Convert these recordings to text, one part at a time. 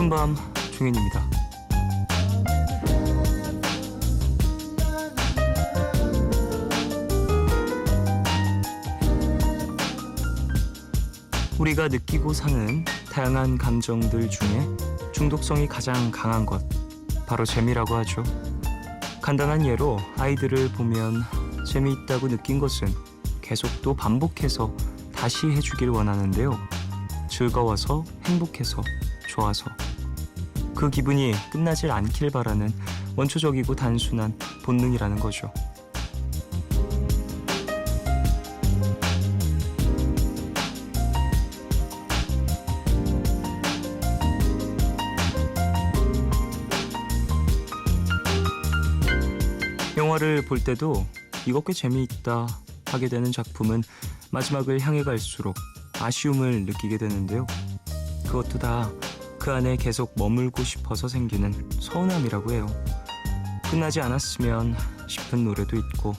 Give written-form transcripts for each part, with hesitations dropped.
푸른밤 종현입니다. 우리가 느끼고 사는 다양한 감정들 중에 중독성이 가장 강한 것, 바로 재미라고 하죠. 간단한 예로 아이들을 보면 재미있다고 느낀 것은 계속 또 반복해서 다시 해주길 원하는데요. 즐거워서, 행복해서, 좋아서. 그 기분이 끝나질 않길 바라는 원초적이고 단순한 본능이라는 거죠. 영화를 볼 때도 이거 꽤 재미있다 하게 되는 작품은 마지막을 향해 갈수록 아쉬움을 느끼게 되는데요. 그것도 다 그 안에 계속 머물고 싶어서 생기는 서운함이라고 해요. 끝나지 않았으면 싶은 노래도 있고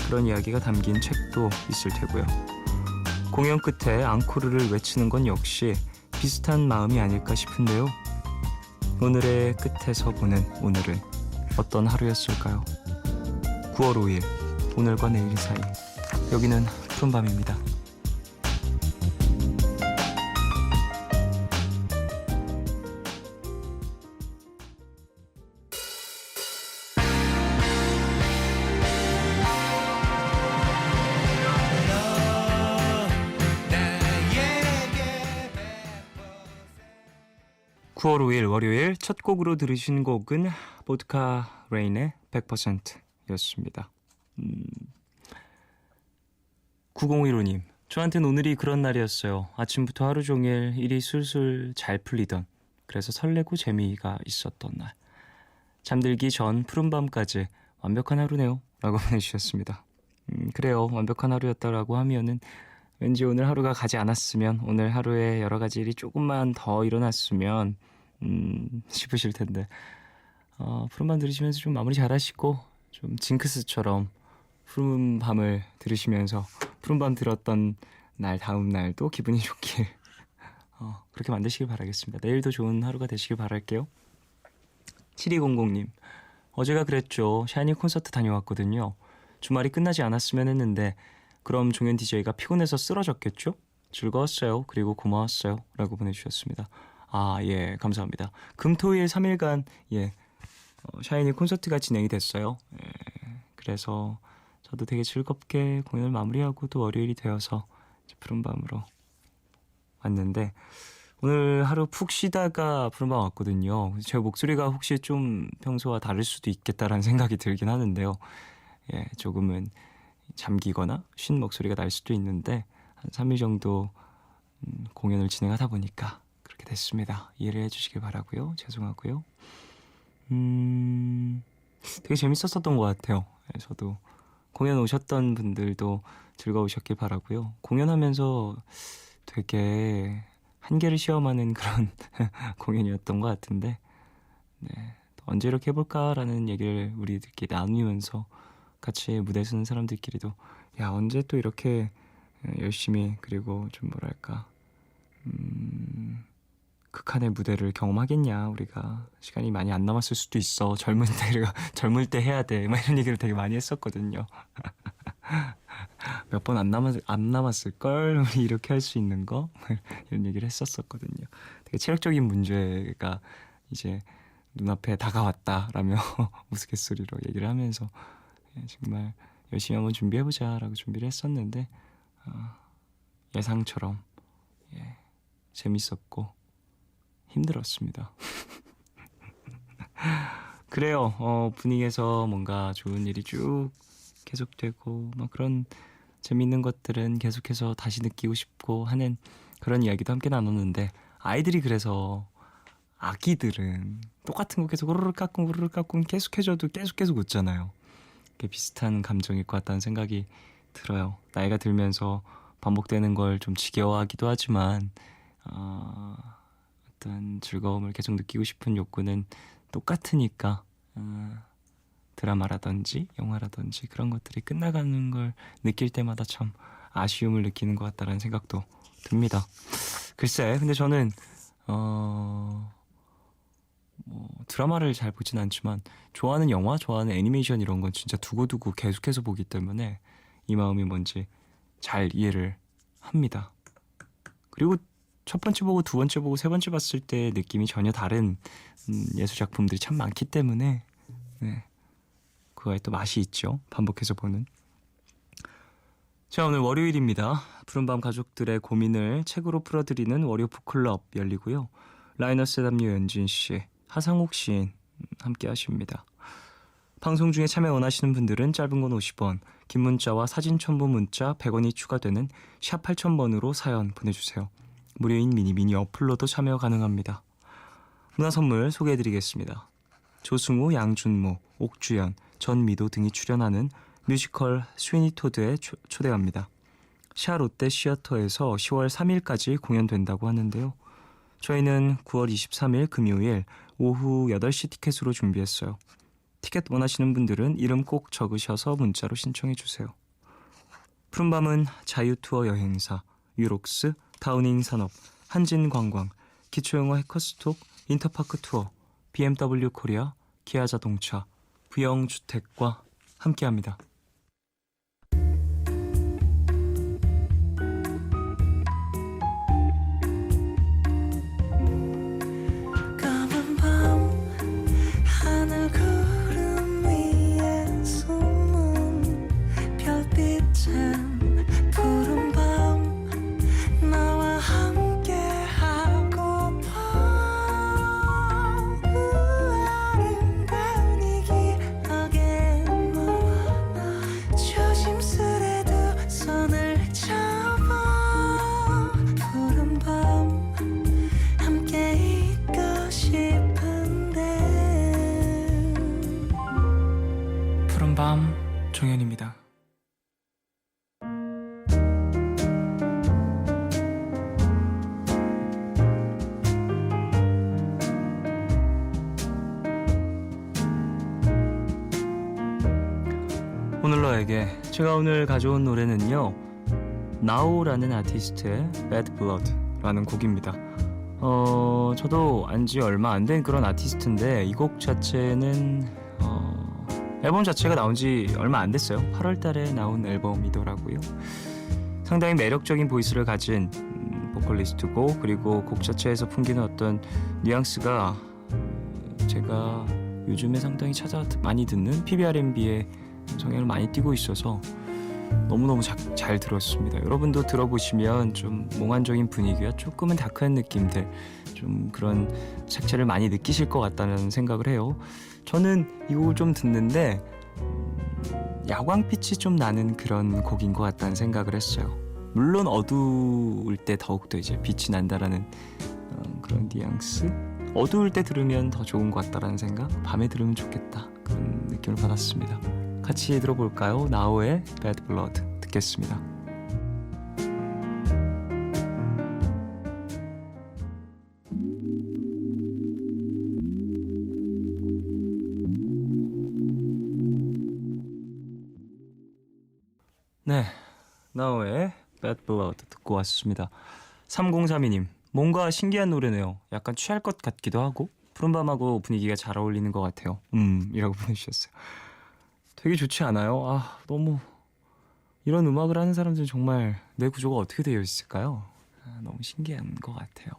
그런 이야기가 담긴 책도 있을 테고요. 공연 끝에 앙코르를 외치는 건 역시 비슷한 마음이 아닐까 싶은데요. 오늘의 끝에서 보는 오늘은 어떤 하루였을까요? 9월 5일, 오늘과 내일 사이. 여기는 푸른밤입니다. (9월 5일) 월요일 첫 곡으로 들으신 곡은 보드카 레인의 100%였습니다. 9015님, 저한텐 오늘이 그런 날이었어요. 아침부터 하루 종일 일이 술술 잘 풀리던, 그래서 설레고 재미가 있었던 날. 잠들기 전 푸른밤까지 완벽한 하루네요 라고 보내주셨습니다. 그래요, 완벽한 하루였다라고 하면은 왠지 오늘 하루가 가지 않았으면, 오늘 하루에 여러 가지 일이 조금만 더 일어났으면 싶으실 텐데, 푸른밤 들으시면서 좀 마무리 잘하시고 좀 징크스처럼 푸른 밤을 들으시면서 푸른밤 들었던 날 다음 날도 기분이 좋길 그렇게 만드시길 바라겠습니다. 내일도 좋은 하루가 되시길 바랄게요. 7200님, 어제가 그랬죠. 샤이니 콘서트 다녀왔거든요. 주말이 끝나지 않았으면 했는데 그럼 종현 DJ가 피곤해서 쓰러졌겠죠? 즐거웠어요. 그리고 고마웠어요 라고 보내주셨습니다. 예, 감사합니다. 금토일 3일간 샤이니 콘서트가 진행이 됐어요. 그래서 저도 되게 즐겁게 공연을 마무리하고 또 월요일이 되어서 푸른밤으로 왔는데, 오늘 하루 푹 쉬다가 푸른밤 왔거든요. 제 목소리가 혹시 좀 평소와 다를 수도 있겠다라는 생각이 들긴 하는데요. 조금은 잠기거나 쉰 목소리가 날 수도 있는데 한 3일 정도 공연을 진행하다 보니까 그렇게 됐습니다. 이해를 해주시길 바라고요. 죄송하고요. 되게 재밌었던 것 같아요. 저도 공연 오셨던 분들도 즐거우셨길 바라고요. 공연하면서 되게 한계를 시험하는 그런 공연이었던 것 같은데, 언제 이렇게 해볼까라는 얘기를 우리들끼리 나누면서 같이 무대 서는 사람들끼리도 언제 또 이렇게 열심히, 그리고 좀 뭐랄까 극한의 무대를 경험하겠냐, 우리가 시간이 많이 안 남았을 수도 있어, 젊을 때 해야 돼, 막 이런 얘기를 되게 많이 했었거든요. 몇 번 안 남았을걸 우리 이렇게 할 수 있는 거, 이런 얘기를 했었거든요. 되게 체력적인 문제가 이제 눈앞에 다가왔다라며 우스갯소리로 얘기를 하면서 정말 열심히 한번 준비해보자 라고 준비를 했었는데, 예상처럼 재밌었고 힘들었습니다. 그래요. 분위기에서 뭔가 좋은 일이 쭉 계속되고 그런 재밌는 것들은 계속해서 다시 느끼고 싶고 하는 그런 이야기도 함께 나눴는데, 그래서 아기들은 똑같은 거 계속 우르르 깎고 계속 해줘도 계속 웃잖아요. 그게 비슷한 감정일 것 같다는 생각이 들어요. 나이가 들면서 반복되는 걸 좀 지겨워하기도 하지만 어떤 즐거움을 계속 느끼고 싶은 욕구는 똑같으니까 드라마라든지 영화라든지 그런 것들이 끝나가는 걸 느낄 때마다 참 아쉬움을 느끼는 것 같다는 생각도 듭니다. 글쎄, 근데 저는 드라마를 잘 보진 않지만 좋아하는 영화, 좋아하는 애니메이션 이런 건 진짜 두고두고 계속해서 보기 때문에 이 마음이 뭔지 잘 이해를 합니다. 그리고 첫 번째 보고 두 번째 보고 세 번째 봤을 때 느낌이 전혀 다른 예술 작품들이 참 많기 때문에 네, 그거에 또 맛이 있죠. 반복해서 보는. 자, 오늘 월요일입니다. 푸른밤 가족들의 고민을 책으로 풀어드리는 월요 북클럽 열리고요. 라이너스 담요 연진씨, 하상욱 시인 함께 하십니다. 방송 중에 참여 원하시는 분들은 짧은 건 50원, 긴 문자와 사진 첨부 문자 100원이 추가되는 샵 8000번으로 사연 보내주세요. 무료인 미니 어플로도 참여 가능합니다. 문화선물 소개해드리겠습니다. 조승우, 양준모, 옥주연, 전미도 등이 출연하는 뮤지컬 스위니 토드에 초대합니다. 샤 롯데 시어터에서 10월 3일까지 공연된다고 하는데요. 저희는 9월 23일 금요일 오후 8시 티켓으로 준비했어요. 티켓 원하시는 분들은 이름 꼭 적으셔서 문자로 신청해주세요. 푸른밤은 자유투어 여행사, 유록스, 다우닝 산업, 한진관광, 기초영어 해커스톡, 인터파크 투어, BMW 코리아, 기아자동차, 부영주택과 함께합니다. 푸른밤 종현입니다. 오늘 너에게 제가 오늘 가져온 노래는요, 나우라는 아티스트의 Bad Blood라는 곡입니다. 저도 안지 얼마 안 된 그런 아티스트인데 이 곡 자체는 앨범 자체가 나온 지 얼마 안 됐어요. 8월 달에 나온 앨범이더라고요. 상당히 매력적인 보이스를 가진 보컬리스트고, 그리고 곡 자체에서 풍기는 어떤 뉘앙스가 제가 요즘에 상당히 많이 듣는 PBR&B의 성향을 많이 띠고 있어서 너무너무 잘 들었습니다. 여러분도 들어보시면 좀 몽환적인 분위기와 조금은 다크한 느낌들, 좀 그런 색채를 많이 느끼실 것 같다는 생각을 해요. 저는 이 곡을 좀 듣는데 야광빛이 좀 나는 그런 곡인 것 같다는 생각을 했어요. 물론 어두울 때 더욱더 이제 빛이 난다라는 그런 뉘앙스, 어두울 때 들으면 더 좋은 것 같다라는 생각, 밤에 들으면 좋겠다, 그런 느낌을 받았습니다. 같이 들어볼까요? 나우의 Bad Blood 듣겠습니다. 네, 나우의 Bad Blood 듣고 왔습니다. 3032님, 뭔가 신기한 노래네요. 약간 취할 것 같기도 하고 푸른밤하고 분위기가 잘 어울리는 것 같아요. 이라고 보내주셨어요. 되게 좋지 않아요? 너무 이런 음악을 하는 사람들은 정말 뇌 구조가 어떻게 되어 있을까요? 너무 신기한 것 같아요.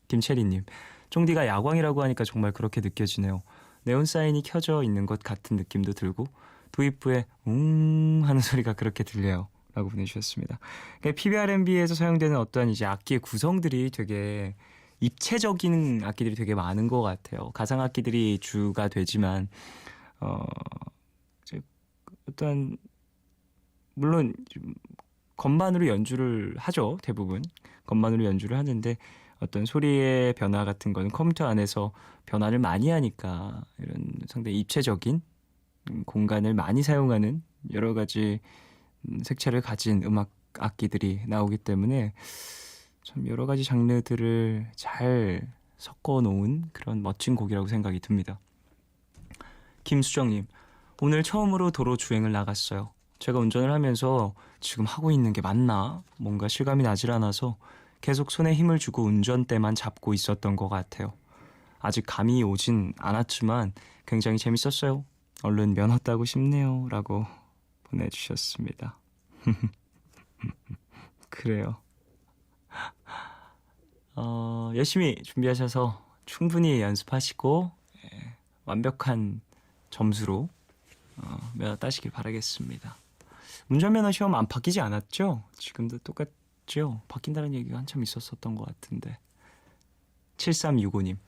김채리님, 쫑디가 야광이라고 하니까 정말 그렇게 느껴지네요. 네온 사인이 켜져 있는 것 같은 느낌도 들고 도입부에 하는 소리가 그렇게 들려요. 라고 보내주셨습니다. 그러니까 PBR&B에서 사용되는 어떤 이제 악기의 구성들이 되게 입체적인 악기들이 되게 많은 것 같아요. 가상 악기들이 주가 되지만 이제 어떤 물론 건반으로 연주를 하죠. 대부분 건반으로 연주를 하는데 어떤 소리의 변화 같은 거는 컴퓨터 안에서 변화를 많이 하니까 이런 상당히 입체적인 공간을 많이 사용하는 여러 가지 색채를 가진 음악 악기들이 나오기 때문에 참 여러 가지 장르들을 잘 섞어 놓은 그런 멋진 곡이라고 생각이 듭니다. 김수정님, 오늘 처음으로 도로 주행을 나갔어요. 제가 운전을 하면서 지금 하고 있는 게 맞나? 뭔가 실감이 나질 않아서 계속 손에 힘을 주고 운전대만 잡고 있었던 것 같아요. 아직 감이 오진 않았지만 굉장히 재밌었어요. 얼른 면허 따고 싶네요. 라고 보내주셨습니다. 그래요. 열심히 준비하셔서 충분히 연습하시고 완벽한 점수로 면허 따시길 바라겠습니다. 운전면허 시험 안 바뀌지 않았죠? 지금도 똑같죠? 바뀐다는 얘기가 한참 있었던 것 같은데. 7365님.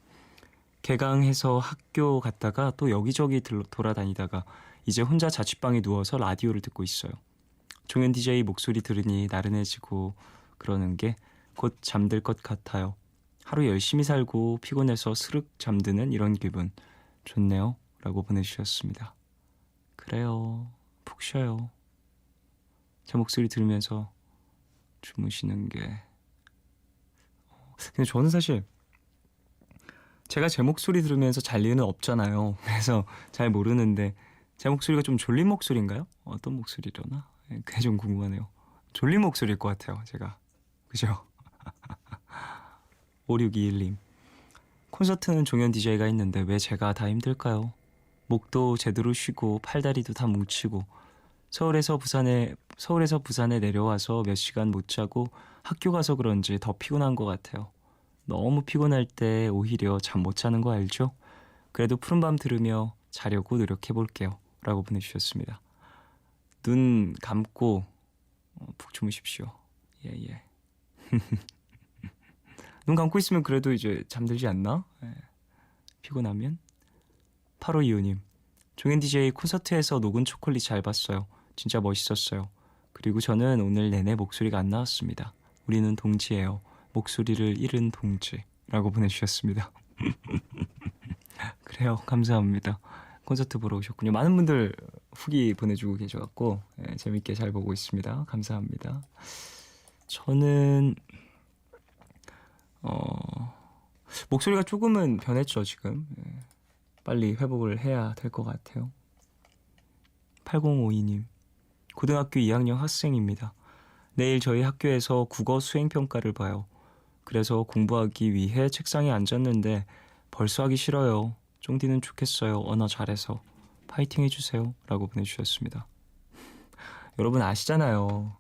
개강해서 학교 갔다가 또 여기저기 돌아다니다가 이제 혼자 자취방에 누워서 라디오를 듣고 있어요. 종현 DJ 목소리 들으니 나른해지고 그러는 게 곧 잠들 것 같아요. 하루 열심히 살고 피곤해서 스륵 잠드는 이런 기분 좋네요. 라고 보내주셨습니다. 그래요. 푹 쉬어요. 제 목소리 들으면서 주무시는 게. 근데 저는 사실 제가 제 목소리 들으면서 잘 리는 없잖아요. 그래서 잘 모르는데 제 목소리가 좀 졸린 목소리인가요? 어떤 목소리려나? 그게 좀 궁금하네요. 졸린 목소리일 것 같아요, 제가. 그죠? 5621님. 콘서트는 종현 DJ가 있는데 왜 제가 다 힘들까요? 목도 제대로 쉬고 팔다리도 다 뭉치고 서울에서 부산에 내려와서 몇 시간 못 자고 학교 가서 그런지 더 피곤한 것 같아요. 너무 피곤할 때 오히려 잠 못 자는 거 알죠? 그래도 푸른밤 들으며 자려고 노력해 볼게요. 라고 보내주셨습니다. 눈 감고 푹 주무십시오. 예. 눈 감고 있으면 그래도 이제 잠들지 않나? 피곤하면. 8525님. 종현 DJ 콘서트에서 녹은 초콜릿 잘 봤어요. 진짜 멋있었어요. 그리고 저는 오늘 내내 목소리가 안 나왔습니다. 우리는 동지예요. 목소리를 잃은 동지. 라고 보내주셨습니다. 그래요. 감사합니다. 콘서트 보러 오셨군요. 많은 분들 후기 보내주고 계셔갖고 재밌게 잘 보고 있습니다. 감사합니다. 저는 목소리가 조금은 변했죠 지금. 빨리 회복을 해야 될 것 같아요. 8052님. 고등학교 2학년 학생입니다. 내일 저희 학교에서 국어 수행평가를 봐요. 그래서 공부하기 위해 책상에 앉았는데 벌써 하기 싫어요. 쫑디는 좋겠어요. 언어 잘해서. 파이팅 해주세요. 라고 보내주셨습니다. 여러분 아시잖아요.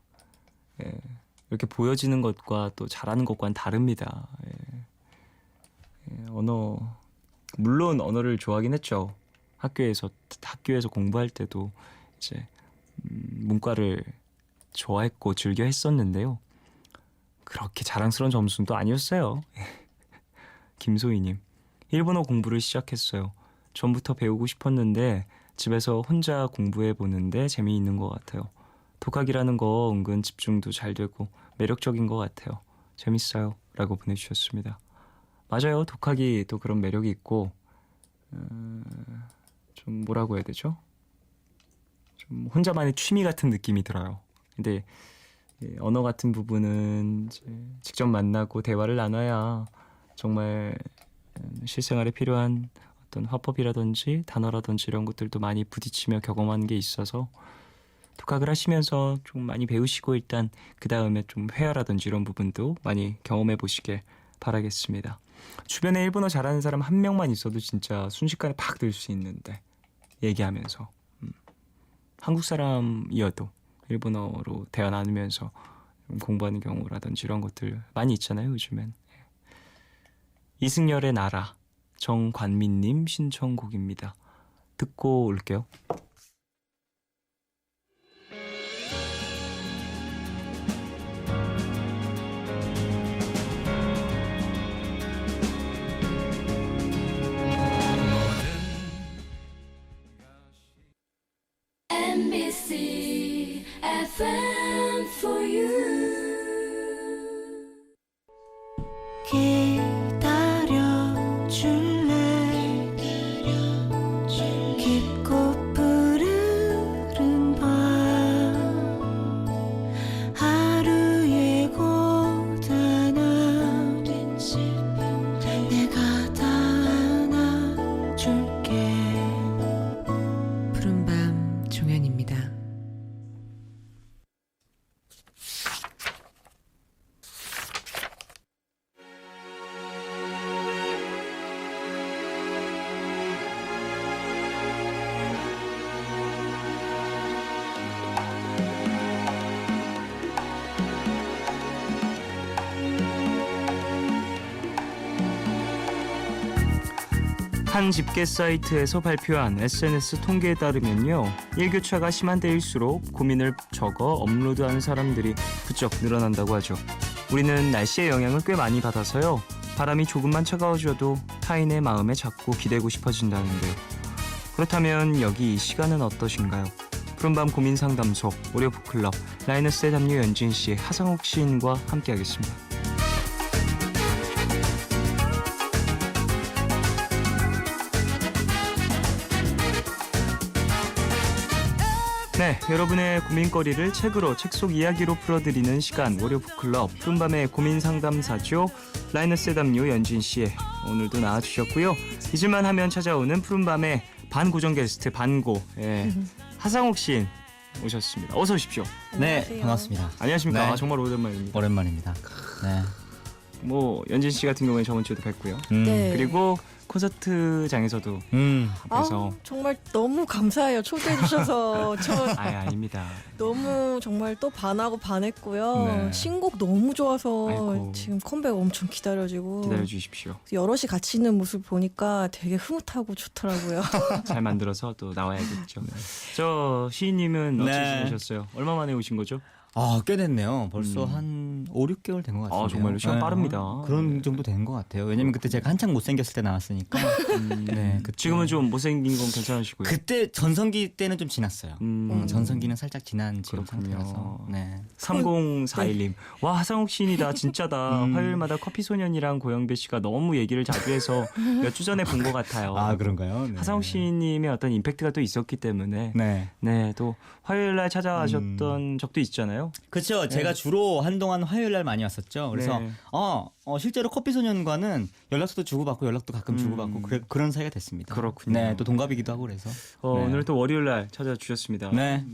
이렇게 보여지는 것과 또 잘하는 것과는 다릅니다. 언어, 물론 언어를 좋아하긴 했죠. 학교에서 공부할 때도 이제 문과를 좋아했고 즐겨 했었는데요. 그렇게 자랑스러운 점수는 또 아니었어요. 김소희님. 일본어 공부를 시작했어요. 전부터 배우고 싶었는데 집에서 혼자 공부해 보는데 재미있는 것 같아요. 독학이라는 거 은근 집중도 잘 되고 매력적인 것 같아요. 재밌어요. 라고 보내주셨습니다. 맞아요. 독학이 또 그런 매력이 있고 좀 뭐라고 해야 되죠? 좀 혼자만의 취미 같은 느낌이 들어요. 근데 언어 같은 부분은 이제 직접 만나고 대화를 나눠야 정말 실생활에 필요한 어떤 화법이라든지 단어라든지 이런 것들도 많이 부딪히며 경험한 게 있어서 독학을 하시면서 좀 많이 배우시고 일단 그 다음에 좀 회화라든지 이런 부분도 많이 경험해 보시길 바라겠습니다. 주변에 일본어 잘하는 사람 한 명만 있어도 진짜 순식간에 팍 들 수 있는데 얘기하면서 한국 사람이어도 일본어로 대화 나누면서 공부하는 경우라든지 이런 것들 많이 있잖아요 요즘엔. 이승열의 나라 정관민님 신청곡입니다. 듣고 올게요. MBC FM for you. 기다려줄래 깊고 푸른 밤 하루의 고단함 내가 다 안아줄게. 푸른밤 종현입니다. 한 집계 사이트에서 발표한 SNS 통계에 따르면요. 일교차가 심한 데일수록 고민을 적어 업로드하는 사람들이 부쩍 늘어난다고 하죠. 우리는 날씨의 영향을 꽤 많이 받아서요. 바람이 조금만 차가워져도 타인의 마음에 자꾸 기대고 싶어진다는데요. 그렇다면 여기 이 시간은 어떠신가요? 푸른밤 고민상담소, 오디오북클럽, 라이너스의 담요 연진씨, 하상욱 시인과 함께하겠습니다. 네, 여러분의 고민거리를 책으로, 책 속 이야기로 풀어드리는 시간, 오디오북클럽, 푸른밤의 고민상담사죠. 라이너스의 담요 연진씨, 오늘도 나와주셨고요. 잊을만 하면 찾아오는 푸른밤의 반고정 게스트, 반고, 하상욱 시인 오셨습니다. 어서 오십시오. 네, 반갑습니다. 안녕하십니까. 네. 아, 정말 오랜만입니다. 오랜만입니다. 네. 뭐 연진 씨 같은 경우에 저번 주에도 뵀고요. 네. 그리고 콘서트장에서도 그래서 정말 너무 감사해요. 초대해 주셔서 저 아닙니다. 너무 정말 또 반하고 반했고요. 네. 신곡 너무 좋아서 아이고. 지금 컴백 엄청 기다려지고 기다려 주십시오. 여럿이 같이 있는 모습 보니까 되게 흐뭇하고 좋더라고요. 잘 만들어서 또 나와야겠죠. 저 시인님은 어찌 네. 지내셨어요? 얼마 만에 오신 거죠? 아, 꽤 됐네요. 벌써 한 5, 6개월 된 것 같아요. 아, 정말요? 시간 빠릅니다. 그런 정도 된 것 같아요. 왜냐면 그때 제가 한창 못생겼을 때 나왔으니까. 네, 그때. 지금은 좀 못생긴 건 괜찮으시고요. 그때 전성기 때는 좀 지났어요. 전성기는 살짝 지난 지금 그렇군요. 상태라서. 네. 3041님. 와, 하상욱 시인이다. 진짜다. 화요일마다 커피소년이랑 고영배 씨가 너무 얘기를 자주 해서 몇 주 전에 본 것 같아요. 아, 그런가요? 네. 하상욱 시인님의 어떤 임팩트가 또 있었기 때문에 네. 또 화요일 날 찾아가셨던 적도 있잖아요. 그렇죠. 제가 주로 한동안 화요일 날 많이 왔었죠. 그래서 네. 실제로 커피소년과는 연락처도 주고받고 연락도 가끔 주고받고 그런 사이가 됐습니다. 그렇군요. 네, 또 동갑이기도 하고 그래서. 네. 오늘 또 월요일 날 찾아주셨습니다. 네.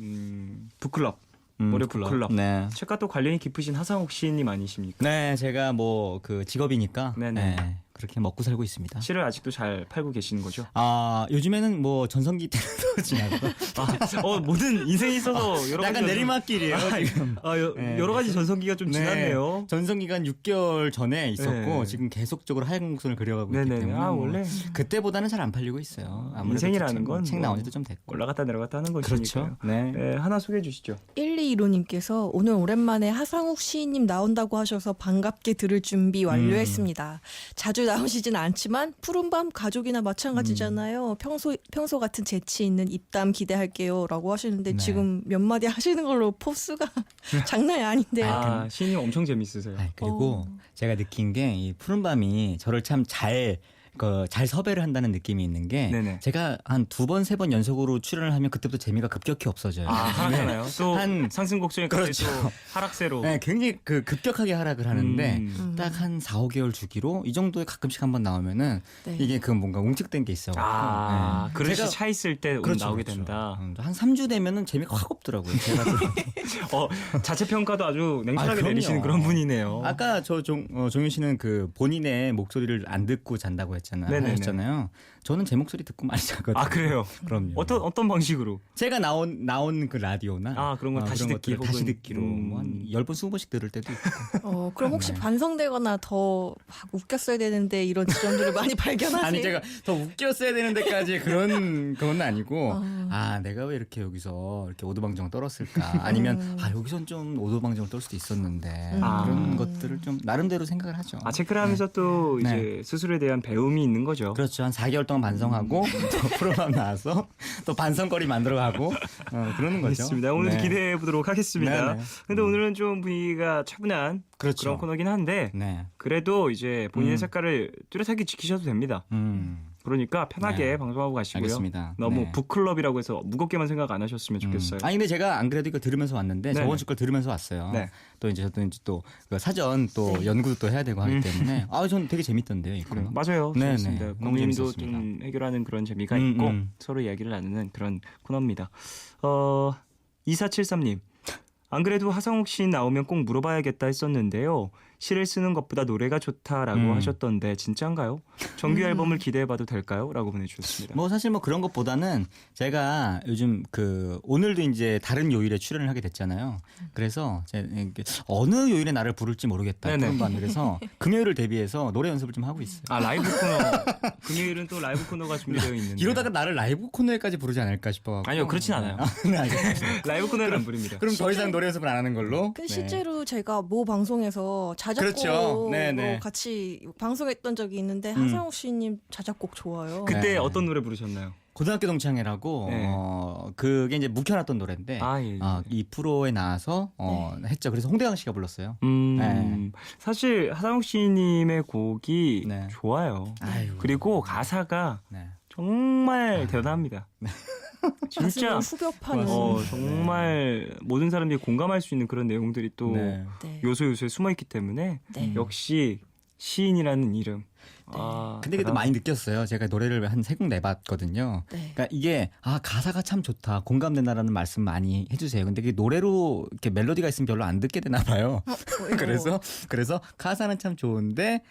북클럽. 월요 북클럽. 네. 책과 또 관련이 깊으신 하상욱 시인님 아니십니까? 네, 제가 뭐 그 직업이니까 네네. 네, 그렇게 먹고 살고 있습니다. 시를 아직도 잘 팔고 계시는 거죠? 아, 요즘에는 뭐 전성기 때도 지나고 모든 인생이 있어서 여러 가지 약간 내리막길이에요, 지금. 네. 여러 가지 전성기가 좀 지났네요. 전성기가 한 6개월 전에 있었고 네. 지금 계속적으로 하얀 곡선을 그려가고 있기 네네. 때문에 원래 그때보다는 잘 안 팔리고 있어요. 아무래도 인생이라는 건 책 뭐 나온 지도 좀 됐고. 올라갔다 내려갔다 하는 것이니까요. 그렇죠. 네. 하나 소개해 주시죠. 1215님께서 오늘 오랜만에 하상욱 시인님 나온다고 하셔서 반갑게 들을 준비 완료했습니다. 자주 나오시진 않지만 푸른밤 가족이나 마찬가지잖아요. 평소 같은 재치 있는 입담 기대할게요 라고 하시는데 네. 지금 몇 마디 하시는 걸로 포스가 장난이 아닌데요. 시인님 엄청 재밌으세요. 그리고 제가 느낀 게 이 푸른밤이 저를 참 잘 섭외를 한다는 느낌이 있는 게 네네. 제가 한 2번, 3번 연속으로 출연을 하면 그때부터 재미가 급격히 없어져요. 하락하나요? 또 한- 상승 곡선이 갑자기 그렇죠. 또 하락세로. 네, 굉장히 급격하게 하락을 하는데 딱 딱 한 4, 5개월 주기로 이 정도에 가끔씩 한번 나오면은 네. 이게 그 뭔가 웅측된 게 있어. 그릇이 제가- 차 있을 때 그렇죠, 나오게 그렇죠. 된다. 한 3주 되면은 재미가 확 없더라고요. 제가 자체 평가도 아주 냉철하게 그럼요. 내리시는 그런 분이네요. 아까 종윤 씨는 그 본인의 목소리를 안 듣고 잔다고 네네네. 하셨잖아요. 저는 제 목소리 듣고 많이 자거든요. 그래요? 그럼요. 어떤 방식으로? 제가 나온 그 라디오나 그런 거 다시 그런 듣기 것들을 다시 혹은- 듣기로 뭐 한 10번, 20번씩 들을 때도 있고. 그럼 혹시 네. 반성되거나 더 막 웃겼어야 되는데 이런 지점들을 많이 발견하세요? 아니 제가 더 웃겼어야 되는 데까지 그건 아니고 내가 왜 이렇게 여기서 이렇게 오도방정 떨었을까 아니면 여기선 좀 오도방정 떨 수도 있었는데 그런 것들을 좀 나름대로 생각을 하죠. 체크를 하면서 또 네. 이제 스스로에 대한 배움이 있는 거죠. 그렇죠. 한 4개월 동안 반성하고 또 프로그램 나와서 또 반성거리 만들어가고 그러는 거죠. 알겠습니다. 오늘 네. 기대해 보도록 하겠습니다. 네네. 근데 오늘은 좀 분위기가 차분한 그렇죠. 그런 코너긴 한데 네. 그래도 이제 본인의 색깔을 뚜렷하게 지키셔도 됩니다. 그러니까 편하게 네. 방송하고 가시고요. 알겠습니다. 너무 네. 북클럽이라고 해서 무겁게만 생각 안 하셨으면 좋겠어요. 아니 근데 제가 안 그래도 이거 들으면서 왔는데 네네. 저번 주 걸 들으면서 왔어요. 네. 또 이제 저도 이제 또 그 사전 또 연구도 또 해야 되고 하기 때문에 전 되게 재밌던데요, 이 코너. 맞아요. 네네. 재밌습니다. 너무 고민도 재밌었습니다. 좀 해결하는 그런 재미가 있고 서로 이야기를 나누는 그런 코너입니다. 2473님. 안 그래도 하상욱 씨 나오면 꼭 물어봐야겠다 했었는데요. 시를 쓰는 것보다 노래가 좋다라고 하셨던데 진짠가요? 정규 앨범을 기대해봐도 될까요? 라고 보내주셨습니다. 뭐 사실 뭐 그런 것보다는 제가 요즘 오늘도 이제 다른 요일에 출연을 하게 됐잖아요. 그래서 제가 어느 요일에 나를 부를지 모르겠다. 네네. 그런 반들에서 금요일을 대비해서 노래 연습을 좀 하고 있어요. 아, 라이브 코너. 금요일은 또 라이브 코너가 준비되어 있는데. 이러다가 나를 라이브 코너에까지 부르지 않을까 싶어. 아니요, 그렇진 않아요. 네, 알겠습니다. 라이브 코너는 안 부릅니다. 그럼 더 이상 노래 연습을 안 하는 걸로. 근데 실제로 제가 모 방송에서 자작곡 그렇죠. 네네. 같이 방송했던 적이 있는데 하상욱 씨님 자작곡 좋아요. 그때 네. 어떤 노래 부르셨나요? 고등학교 동창회라고 네. 그게 이제 묵혀놨던 노래인데 예. 이 프로에 나와서 했죠. 그래서 홍대강 씨가 불렀어요. 네. 사실 하상욱 씨님의 곡이 네. 좋아요. 아유. 그리고 가사가 네. 정말 대단합니다. 진짜 가슴을 후벼파는 정말 모든 사람들이 공감할 수 있는 그런 내용들이 또 네. 네. 요소요소에 숨어 있기 때문에 네. 역시 시인이라는 이름. 근데 그때 많이 느꼈어요. 제가 노래를 한 3곡 내봤거든요. 네. 그러니까 이게 가사가 참 좋다, 공감된다라는 말씀 많이 해주세요. 근데 그게 노래로 이렇게 멜로디가 있으면 별로 안 듣게 되나 봐요. 그래서 가사는 참 좋은데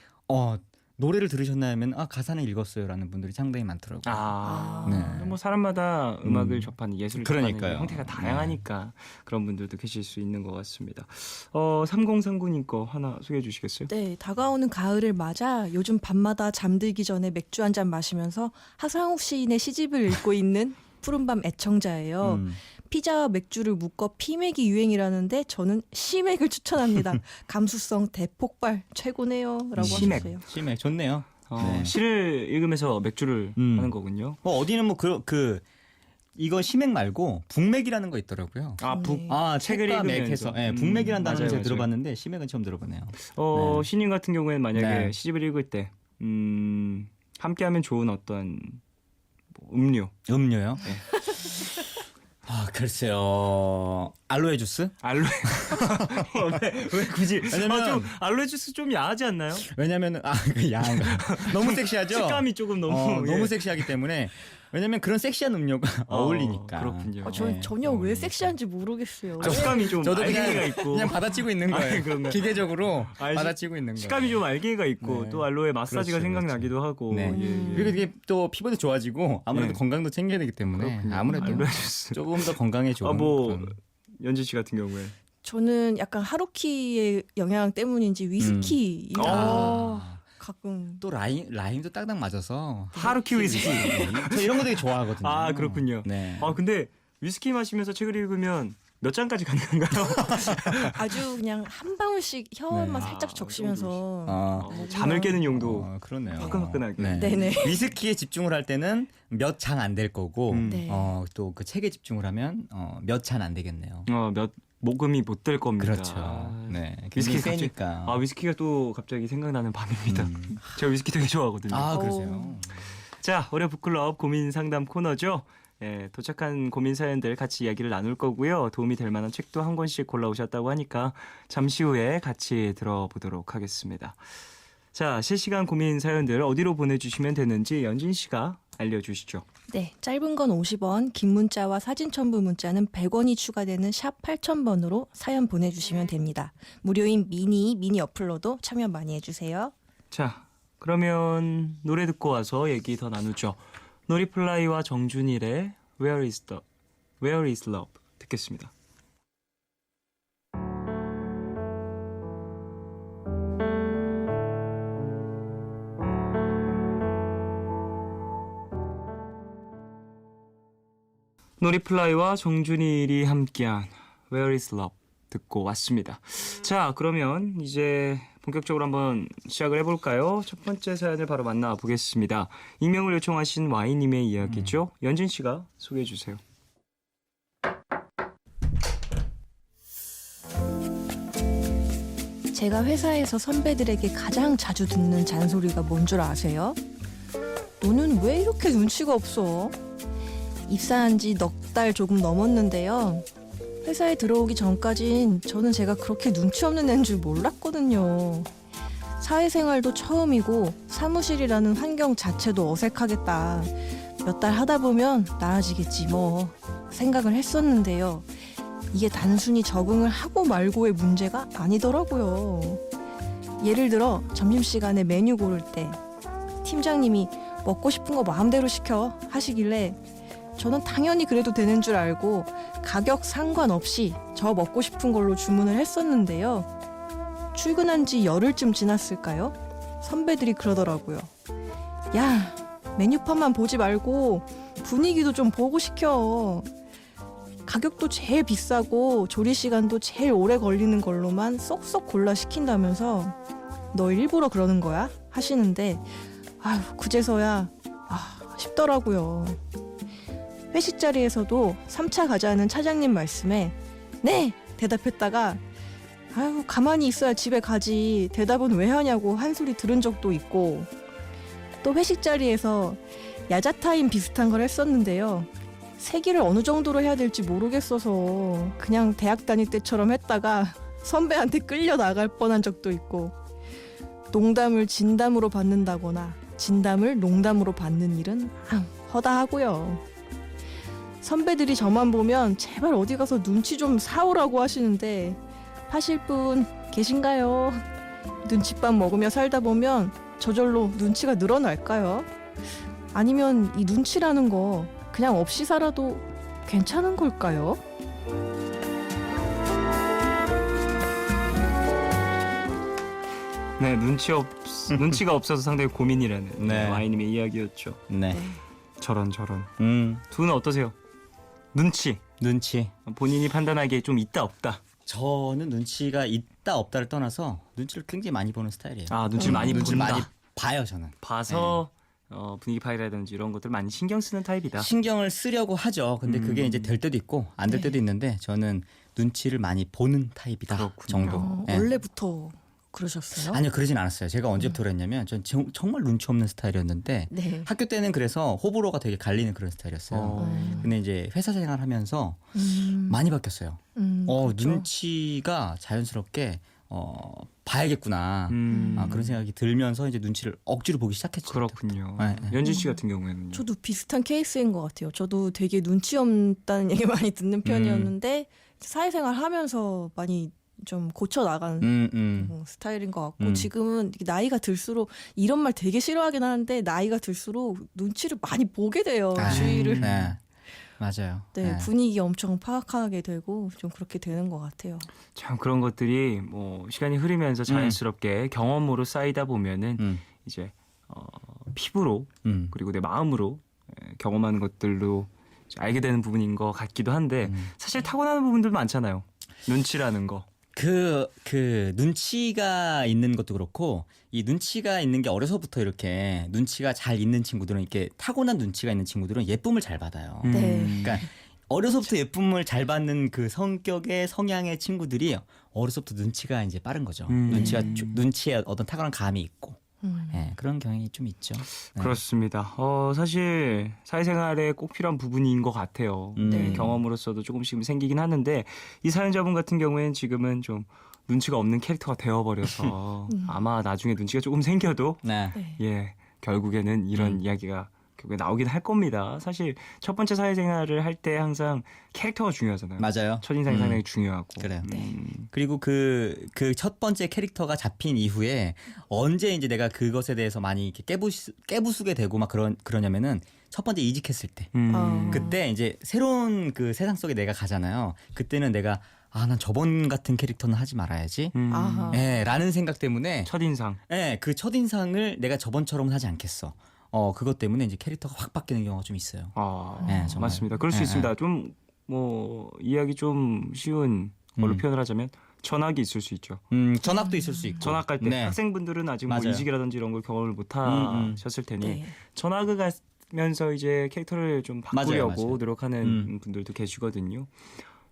노래를 들으셨나 하면 가사는 읽었어요라는 분들이 상당히 많더라고요. 네. 뭐 사람마다 음악을 접하는 예술을 접하는 그러니까요. 형태가 다양하니까 그런 분들도 계실 수 있는 것 같습니다. 3039님 거 하나 소개해 주시겠어요? 네, 다가오는 가을을 맞아 요즘 밤마다 잠들기 전에 맥주 한 잔 마시면서 하상욱 시인의 시집을 읽고 있는 푸른밤 애청자예요. 피자와 맥주를 묶어 피맥이 유행이라는데 저는 시맥을 추천합니다. 감수성 대폭발 최고네요. 라고 시맥. 하셨어요. 심해 좋네요. 네. 시를 읽으면서 맥주를 하는 거군요. 어디는 뭐 이거 시맥 말고 북맥이라는 거 있더라고요. 책을 책과 읽으면서. 맥해서 북맥이라는 단어를 맞아요, 제가 맞아요. 들어봤는데 시맥은 처음 들어보네요. 신인 같은 경우에는 만약에 네. 시집을 읽을 때 함께하면 좋은 어떤 음료요? 네. 글쎄요. 알로에 주스? 알로에 왜 굳이? 왜냐면- 좀 알로에 주스 좀 야하지 않나요? 왜냐면은 야한가. 너무 섹시하죠. 식감이 조금 너무 너무 섹시하기 때문에 왜냐면 그런 섹시한 음료가 어울리니까. 그렇군요. 저는 전혀 왜 어울리니까. 섹시한지 모르겠어요. 식감이 좀 저도 알갱이가 있고 그냥 받아치고 있는 거예요. 그런가요? 기계적으로 아, 받아치고 있는 거예요. 식감이 좀 알갱이가 있고 네. 또 알로에 마사지가 그렇죠, 생각나기도 하고 네. 예. 그리고 이게 또 피부도 좋아지고 아무래도 네. 건강도 챙겨야 되기 때문에 그렇군요. 아무래도 알로에 주스. 조금 더 건강에 좋은 그런- 연지 씨 같은 경우에 저는 약간 하루키의 영향 때문인지 위스키 가끔 또 라임도 딱딱 맞아서 하루키 위스키. 저 이런 거 되게 좋아하거든요. 아, 그렇군요. 네. 근데 위스키 마시면서 책을 읽으면 몇 잔까지 가능한가요? 아주 그냥 한 방울씩 혀만 네. 살짝 적시면서 잠을 깨는 용도 그러네요. 화끈화끈하게. 네. 네네. 위스키에 집중을 할 때는 몇 잔 안 될 거고 네. 또 그 책에 집중을 하면 몇 잔 안 되겠네요. 몇 모금이 못 될 겁니다. 그렇죠. 네. 위스키 위스키 세니까. 위스키가 또 갑자기 생각나는 밤입니다. 제가 위스키 되게 좋아하거든요. 그러세요. 자, 올해 북클럽 고민 상담 코너죠. 예, 도착한 고민 사연들 같이 이야기를 나눌 거고요. 도움이 될 만한 책도 한 권씩 골라오셨다고 하니까 잠시 후에 같이 들어보도록 하겠습니다. 자, 실시간 고민 사연들 어디로 보내주시면 되는지 연진 씨가 알려주시죠. 네, 짧은 건 50원, 긴 문자와 사진 첨부 문자는 100원이 추가되는 샵 8000번으로 사연 보내주시면 됩니다. 무료인 미니 어플로도 참여 많이 해주세요. 자, 그러면 노래 듣고 와서 얘기 더 나누죠. 노리플라이와 정준일의 Where is Love 듣겠습니다. 노리플라이와 정준일이 함께한 Where is Love 듣고 왔습니다. 자, 그러면 이제 본격적으로 한번 시작을 해볼까요? 첫 번째 사연을 바로 만나보겠습니다. 익명을 요청하신 Y님의 이야기죠. 연진 씨가 소개해 주세요. 제가 회사에서 선배들에게 가장 자주 듣는 잔소리가 뭔 줄 아세요? 너는 왜 이렇게 눈치가 없어? 입사한 지 넉 달 조금 넘었는데요. 회사에 들어오기 전까진 저는 제가 그렇게 눈치 없는 애인 줄 몰랐거든요. 사회생활도 처음이고 사무실이라는 환경 자체도 어색하겠다. 몇 달 하다 보면 나아지겠지 뭐 생각을 했었는데요. 이게 단순히 적응을 하고 말고의 문제가 아니더라고요. 예를 들어 점심시간에 메뉴 고를 때 팀장님이 먹고 싶은 거 마음대로 시켜 하시길래 저는 당연히 그래도 되는 줄 알고 가격 상관없이 저 먹고 싶은 걸로 주문을 했었는데요. 출근한 지 열흘쯤 지났을까요? 선배들이 그러더라고요. 야, 메뉴판만 보지 말고 분위기도 좀 보고 시켜. 가격도 제일 비싸고 조리 시간도 제일 오래 걸리는 걸로만 쏙쏙 골라 시킨다면서 너 일부러 그러는 거야? 하시는데 아유 그제서야 싶더라고요. 회식 자리에서도 3차 가자는 차장님 말씀에 네! 대답했다가 아유 가만히 있어야 집에 가지 대답은 왜 하냐고 한 소리 들은 적도 있고 또 회식 자리에서 야자타임 비슷한 걸 했었는데요. 세기를 어느 정도로 해야 될지 모르겠어서 그냥 대학 다닐 때처럼 했다가 선배한테 끌려 나갈 뻔한 적도 있고 농담을 진담으로 받는다거나 진담을 농담으로 받는 일은 허다하고요. 선배들이 저만 보면 제발 어디 가서 눈치 좀 사오라고 하시는데 하실 분 계신가요? 눈칫밥 먹으며 살다 보면 저절로 눈치가 늘어날까요? 아니면 이 눈치라는 거 그냥 없이 살아도 괜찮은 걸까요? 네, 눈치가 없어서 상당히 고민이라는 네. 와이님의 이야기였죠. 네. 저런. 음. 두 분은 어떠세요? 눈치. 본인이 판단하기에 좀 있다 없다. 저는 눈치가 있다 없다를 떠나서 눈치를 굉장히 많이 보는 스타일이에요. 아, 눈치를 많이 눈치를 본다. 많이 봐요, 저는. 봐서 분위기 파악이라든지 이런 것들 많이 신경 쓰는 타입이다. 신경을 쓰려고 하죠. 근데 그게 이제 될 때도 있고 안 될 때도 있는데 저는 눈치를 많이 보는 타입이다. 그렇군요. 정도. 네. 원래부터 그러셨어요? 아니요, 그러진 않았어요. 제가 언제부터 그랬냐면 전 정말 눈치 없는 스타일이었는데 네. 학교 때는 그래서 호불호가 되게 갈리는 그런 스타일이었어요. 근데 이제 회사 생활하면서 많이 바뀌었어요. 그렇죠. 눈치가 자연스럽게 봐야겠구나. 그런 생각이 들면서 이제 눈치를 억지로 보기 시작했죠. 그렇군요. 네, 네. 연진 씨 같은 경우에는 저도 비슷한 케이스인 것 같아요. 저도 되게 눈치 없다는 얘기 많이 듣는 편이었는데 사회생활 하면서 많이 좀 고쳐 나가는 스타일인 것 같고 지금은 이렇게 나이가 들수록 이런 말 되게 싫어하긴 하는데 나이가 들수록 눈치를 많이 보게 돼요. 주위를. 네. 맞아요. 네, 분위기 엄청 파악하게 되고 좀 그렇게 되는 것 같아요. 참 그런 것들이 뭐 시간이 흐르면서 자연스럽게 경험으로 쌓이다 보면은 이제 피부로 그리고 내 마음으로 경험하는 것들로 알게 되는 부분인 것 같기도 한데 사실 타고나는 부분들도 많잖아요. 눈치라는 거. 그 눈치가 있는 것도 그렇고 이 눈치가 있는 게 어려서부터 이렇게 눈치가 잘 있는 친구들은 이렇게 타고난 눈치가 있는 친구들은 예쁨을 잘 받아요. 네. 그러니까 어려서부터 예쁨을 잘 받는 그 성격의 성향의 친구들이 어려서부터 눈치가 이제 빠른 거죠. 눈치에 어떤 탁월한 감이 있고 네, 그런 경향이 좀 있죠. 네. 그렇습니다. 사실 사회생활에 꼭 필요한 부분인 것 같아요. 네. 경험으로서도 조금씩 생기긴 하는데 이 사연자분 같은 경우에는 지금은 좀 눈치가 없는 캐릭터가 되어버려서 아마 나중에 눈치가 조금 생겨도 네. 예 결국에는 이런 이야기가 결국에 나오긴 할 겁니다. 사실 첫 번째 사회생활을 할 때 항상 캐릭터가 중요하잖아요. 맞아요. 첫인상이 상당히 중요하고. 그래요. 그리고 그 첫 번째 캐릭터가 잡힌 이후에 언제 이제 내가 그것에 대해서 많이 이렇게 깨부수게 되고 막 그러냐면은 첫 번째 이직했을 때. 그때 이제 새로운 그 세상 속에 내가 가잖아요. 그때는 내가 난 저번 같은 캐릭터는 하지 말아야지. 아하. 예, 라는 생각 때문에 첫인상. 예, 그 첫인상을 내가 저번처럼은 하지 않겠어. 그것 때문에 이제 캐릭터가 확 바뀌는 경우가 좀 있어요. 네, 정말. 맞습니다. 그럴 수 있습니다. 좀 뭐 이야기 좀 쉬운 걸로 표현을 하자면 전학이 있을 수 있죠. 전학도 있을 수 있고. 전학 갈 때 네. 학생분들은 아직 뭐 맞아요. 이직이라든지 이런 걸 경험을 못 하셨을 테니 네. 전학을 가면서 이제 캐릭터를 좀 바꾸려고 맞아요. 노력하는 분들도 계시거든요.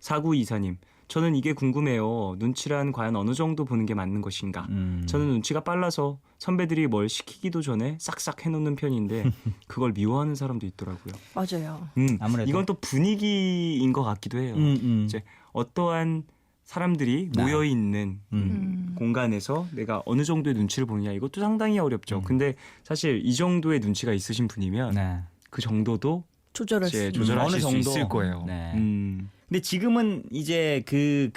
4924님. 저는 이게 궁금해요. 눈치란 과연 어느 정도 보는 게 맞는 것인가? 저는 눈치가 빨라서 선배들이 뭘 시키기도 전에 싹싹 해놓는 편인데 그걸 미워하는 사람도 있더라고요. 맞아요. 아무래도. 이건 또 분위기인 것 같기도 해요. 이제 어떠한 사람들이 네. 모여 있는 공간에서 내가 어느 정도의 눈치를 보느냐 이것도 상당히 어렵죠. 근데 사실 이 정도의 눈치가 있으신 분이면 네. 그 정도도 조절할 수 이제 있는. 조절하실 어느 수 정도. 있을 거예요. 네. 근데 지금은 이제 그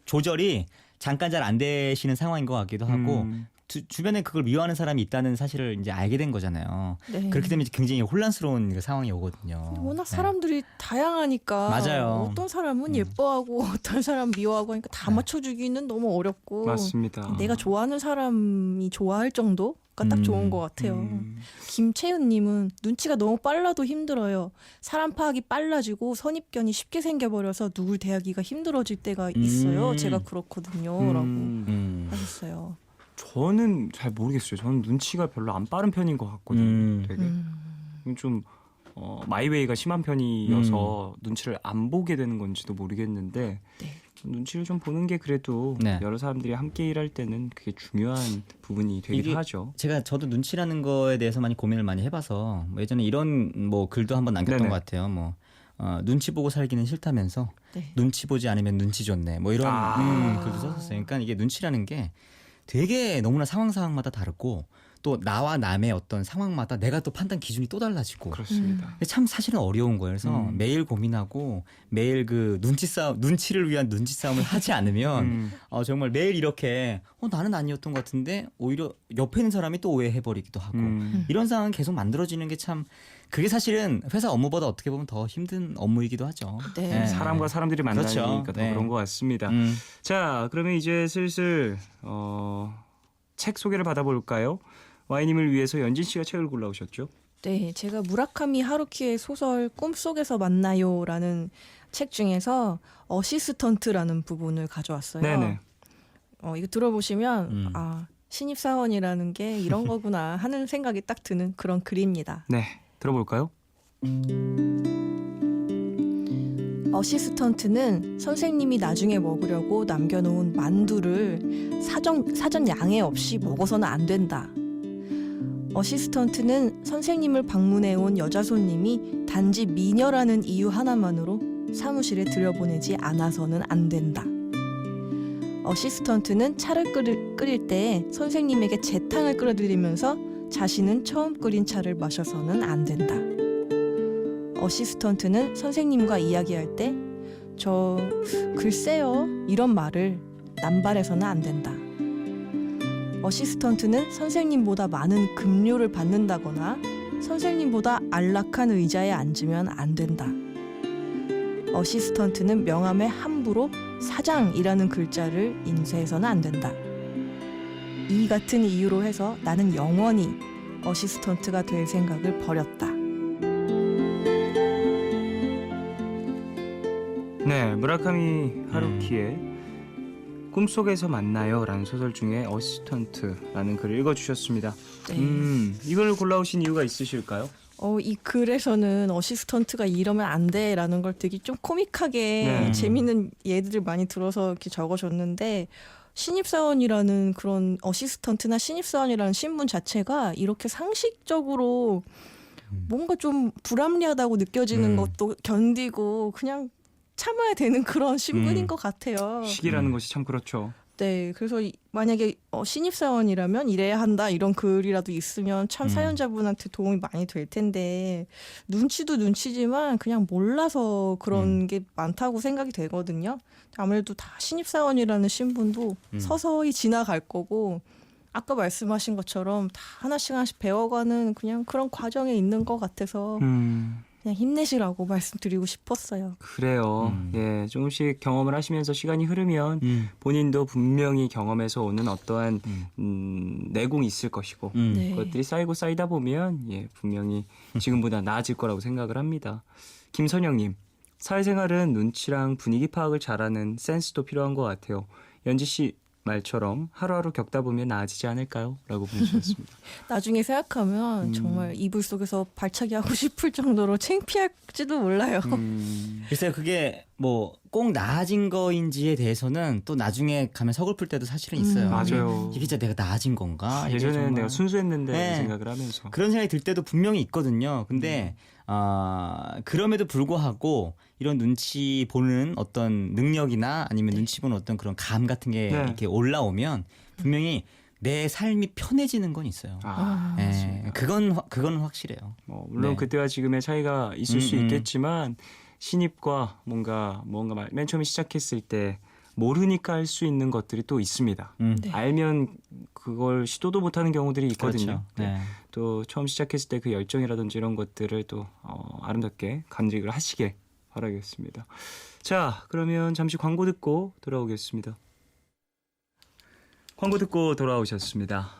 조절이 잠깐 잘 안 되시는 상황인 것 같기도 하고 음. 주변에 그걸 미워하는 사람이 있다는 사실을 이제 알게 된 거잖아요. 네. 그렇기 때문에 굉장히 혼란스러운 그 상황이 오거든요. 워낙 네. 사람들이 다양하니까 맞아요. 어떤 사람은 예뻐하고 어떤 사람 미워하고 하니까 다 네. 맞춰주기는 너무 어렵고 맞습니다. 내가 좋아하는 사람이 좋아할 정도가 딱 좋은 것 같아요. 음. 김채은님은 눈치가 너무 빨라도 힘들어요. 사람 파악이 빨라지고 선입견이 쉽게 생겨버려서 누굴 대하기가 힘들어질 때가 있어요. 제가 그렇거든요. 라고 하셨어요. 저는 잘 모르겠어요. 저는 눈치가 별로 안 빠른 편인 것 같거든요. 되게 좀 마이웨이가 심한 편이어서 눈치를 안 보게 되는 건지도 모르겠는데 네. 눈치를 좀 보는 게 그래도 네. 여러 사람들이 함께 일할 때는 그게 중요한 부분이 되기도 이게 하죠. 저도 눈치라는 거에 대해서 많이 고민을 많이 해봐서 뭐 예전에 이런 뭐 글도 한번 남겼던 네네. 것 같아요. 뭐 눈치 보고 살기는 싫다면서 네. 눈치 보지 않으면 눈치 좋네. 뭐 이런 글도 썼었어요. 그러니까 이게 눈치라는 게 되게 너무나 상황마다 다르고 또 나와 남의 어떤 상황마다 내가 또 판단 기준이 또 달라지고 그렇습니다. 참 사실은 어려운 거예요. 그래서 매일 고민하고 매일 그 눈치를 위한 눈치 싸움을 하지 않으면 정말 매일 이렇게 나는 아니었던 것 같은데 오히려 옆에 있는 사람이 또 오해해버리기도 하고 이런 상황이 계속 만들어지는 게 참 그게 사실은 회사 업무보다 어떻게 보면 더 힘든 업무이기도 하죠. 네. 사람과 사람들이 만나니까 그렇죠. 더 네. 그런 것 같습니다. 자, 그러면 이제 슬슬 책 소개를 받아볼까요? 와이님을 위해서 연진 씨가 책을 골라오셨죠? 네, 제가 무라카미 하루키의 소설 꿈속에서 만나요라는 책 중에서 어시스턴트라는 부분을 가져왔어요. 네네. 이거 들어보시면 신입사원이라는 게 이런 거구나 하는 생각이 딱 드는 그런 글입니다. 네, 들어볼까요? 어시스턴트는 선생님이 나중에 먹으려고 남겨놓은 만두를 사전 양해 없이 먹어서는 안 된다. 어시스턴트는 선생님을 방문해온 여자 손님이 단지 미녀라는 이유 하나만으로 사무실에 들여보내지 않아서는 안 된다. 어시스턴트는 차를 끓일 때 선생님에게 재탕을 끌어들이면서 자신은 처음 끓인 차를 마셔서는 안 된다. 어시스턴트는 선생님과 이야기할 때 저 글쎄요 이런 말을 남발해서는 안 된다. 어시스턴트는 선생님보다 많은 급료를 받는다거나 선생님보다 안락한 의자에 앉으면 안 된다. 어시스턴트는 명함에 함부로 사장이라는 글자를 인쇄해서는 안 된다. 이 같은 이유로 해서 나는 영원히 어시스턴트가 될 생각을 버렸다. 네, 무라카미 하루키의 꿈속에서 만나요라는 소설 중에 어시스턴트라는 글을 읽어주셨습니다. 네. 이걸 골라오신 이유가 있으실까요? 이 글에서는 어시스턴트가 이러면 안 돼라는 걸 되게 좀 코믹하게 네. 재미있는 예들을 많이 들어서 이렇게 적어줬는데 신입사원이라는 그런 어시스턴트나 신입사원이라는 신분 자체가 이렇게 상식적으로 뭔가 좀 불합리하다고 느껴지는 것도 견디고 그냥 참아야 되는 그런 신분인 것 같아요. 시기라는 것이 참 그렇죠. 네, 그래서 만약에 신입사원이라면 이래야 한다 이런 글이라도 있으면 참 사연자분한테 도움이 많이 될 텐데 눈치도 눈치지만 그냥 몰라서 그런 게 많다고 생각이 되거든요. 아무래도 다 신입사원이라는 신분도 서서히 지나갈 거고 아까 말씀하신 것처럼 다 하나씩 배워가는 그냥 그런 과정에 있는 것 같아서 그냥 힘내시라고 말씀드리고 싶었어요. 그래요. 예, 조금씩 경험을 하시면서 시간이 흐르면 본인도 분명히 경험에서 오는 어떠한 내공이 있을 것이고 네. 그것들이 쌓이다 보면 분명히 지금보다 나아질 거라고 생각을 합니다. 김선영님, 사회생활은 눈치랑 분위기 파악을 잘하는 센스도 필요한 것 같아요. 연지 씨 말처럼 하루하루 겪다 보면 나아지지 않을까요? 라고 보내주셨습니다. 나중에 생각하면 정말 이불 속에서 발차기 하고 싶을 정도로 창피할지도 몰라요. 글쎄요, 그게 뭐 꼭 나아진 거인지에 대해서는 또 나중에 가면 서글플 때도 사실은 있어요. 맞아요. 이게 진짜 내가 나아진 건가? 이게 예전에는 정말 내가 순수했는데 네. 생각을 하면서. 그런 생각이 들 때도 분명히 있거든요. 근데 그럼에도 불구하고 이런 눈치 보는 어떤 능력이나 아니면 눈치 보는 어떤 그런 감 같은 게 네. 이렇게 올라오면 분명히 내 삶이 편해지는 건 있어요. 예, 그건 확실해요. 물론 네. 그때와 지금의 차이가 있을 수 있겠지만 신입과 뭔가 맨 처음에 시작했을 때 모르니까 할 수 있는 것들이 또 있습니다. 네. 알면 그걸 시도도 못하는 경우들이 있거든요. 그렇죠. 네. 또 처음 시작했을 때 그 열정이라든지 이런 것들을 또 아름답게 간직을 하시길 바라겠습니다. 자, 그러면 잠시 광고 듣고 돌아오겠습니다. 광고 듣고 돌아오셨습니다.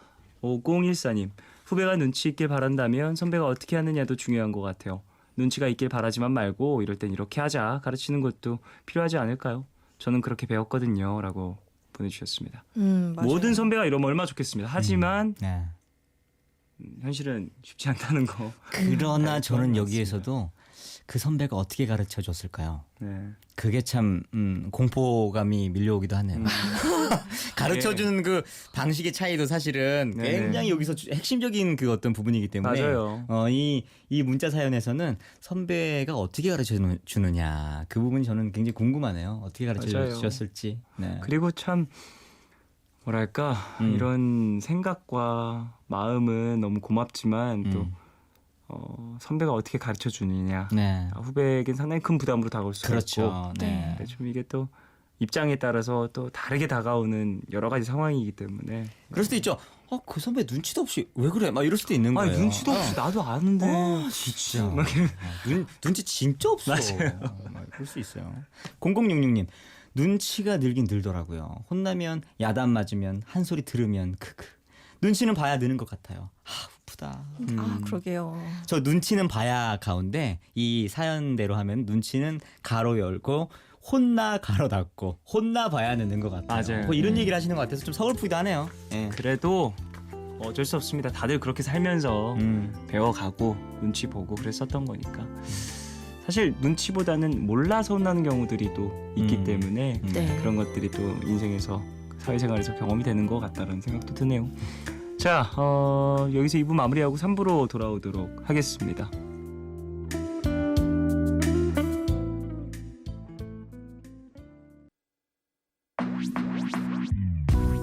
5014님, 후배가 눈치 있길 바란다면 선배가 어떻게 하느냐도 중요한 것 같아요. 눈치가 있길 바라지만 말고 이럴 땐 이렇게 하자 가르치는 것도 필요하지 않을까요? 저는 그렇게 배웠거든요. 라고 보내주셨습니다. 맞아요. 모든 선배가 이러면 얼마나 좋겠습니다. 하지만 네. 현실은 쉽지 않다는 거. 그러나 저는 맞습니다. 여기에서도 그 선배가 어떻게 가르쳐 줬을까요? 네. 그게 참 공포감이 밀려오기도 하네요. 가르쳐주는 그 방식의 차이도 사실은 네. 굉장히 여기서 핵심적인 그 어떤 부분이기 때문에 맞아요. 이 문자 사연에서는 선배가 어떻게 가르쳐 주느냐 그 부분이 저는 굉장히 궁금하네요. 어떻게 가르쳐 맞아요. 주셨을지. 네. 그리고 참 뭐랄까 이런 생각과 마음은 너무 고맙지만 또 선배가 어떻게 가르쳐 주느냐 네. 후배에겐 상당히 큰 부담으로 다가올 수가 있고 그렇죠. 네. 네, 좀 이게 또 입장에 따라서 또 다르게 다가오는 여러 가지 상황이기 때문에 그럴 수도 있죠. 그 선배 눈치도 없이 왜 그래? 막 이럴 수도 있는 아니 거예요. 눈치도 없이 나도 아는데 진짜. 눈치 진짜 없어. 맞아요. 그럴 수 있어요. 0066님. 눈치가 늘긴 늘더라고요. 혼나면 야단 맞으면 한 소리 들으면 크크. 눈치는 봐야 느는 것 같아요. 우프다. 그러게요. 저 눈치는 봐야 가운데 이 사연대로 하면 눈치는 가로 열고 혼나 가로 닫고 혼나 봐야 느는 것 같아요. 맞아요. 뭐 이런 얘기를 하시는 것 같아서 좀 서글프기도 하네요. 예. 그래도 어쩔 수 없습니다. 다들 그렇게 살면서 음. 배워가고 눈치 보고 그랬었던 거니까 사실 눈치보다는 몰라서 혼나는 경우들이 또 있기 때문에 네. 그런 것들이 또 인생에서 사회생활에서 경험이 되는 것 같다는 생각도 드네요. 자, 여기서 2부 마무리하고 3부로 돌아오도록 하겠습니다.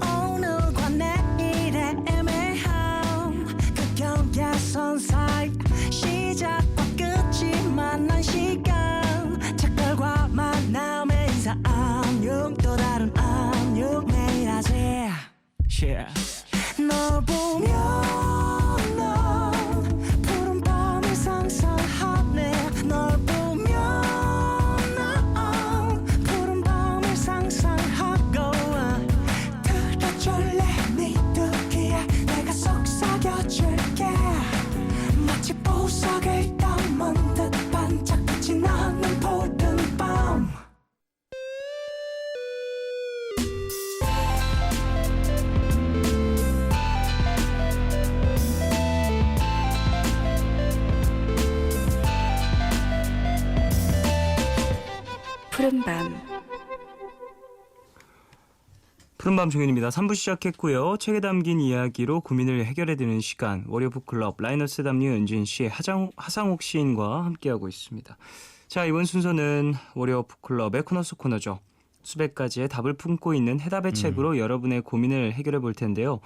오늘과 내일의 애매함 그 경계선 사이 시작과 끝이 만난 시간 착각과 만남의 인사 안녕 또 다른 안녕 매일 하지 널 보면 난 푸른 밤을 상상하네 널 보면 난 푸른 밤을 상상하고 들어줄래 네 듣기에 내가 속삭여줄게 마치 보석을 담은 듯 반짝이지 않는 푸른 밤 푸른밤 푸른밤 종현입니다. 3부 시작했고요. 책에 담긴 이야기로 고민을 해결해드리는 시간 월요 북클럽 라이너스 담요 연진 씨의 하상욱 시인과 함께하고 있습니다. 자, 이번 순서는 월요 북클럽의 코너 속 코너죠. 수백 가지의 답을 품고 있는 해답의 책으로 여러분의 고민을 해결해 볼 텐데요.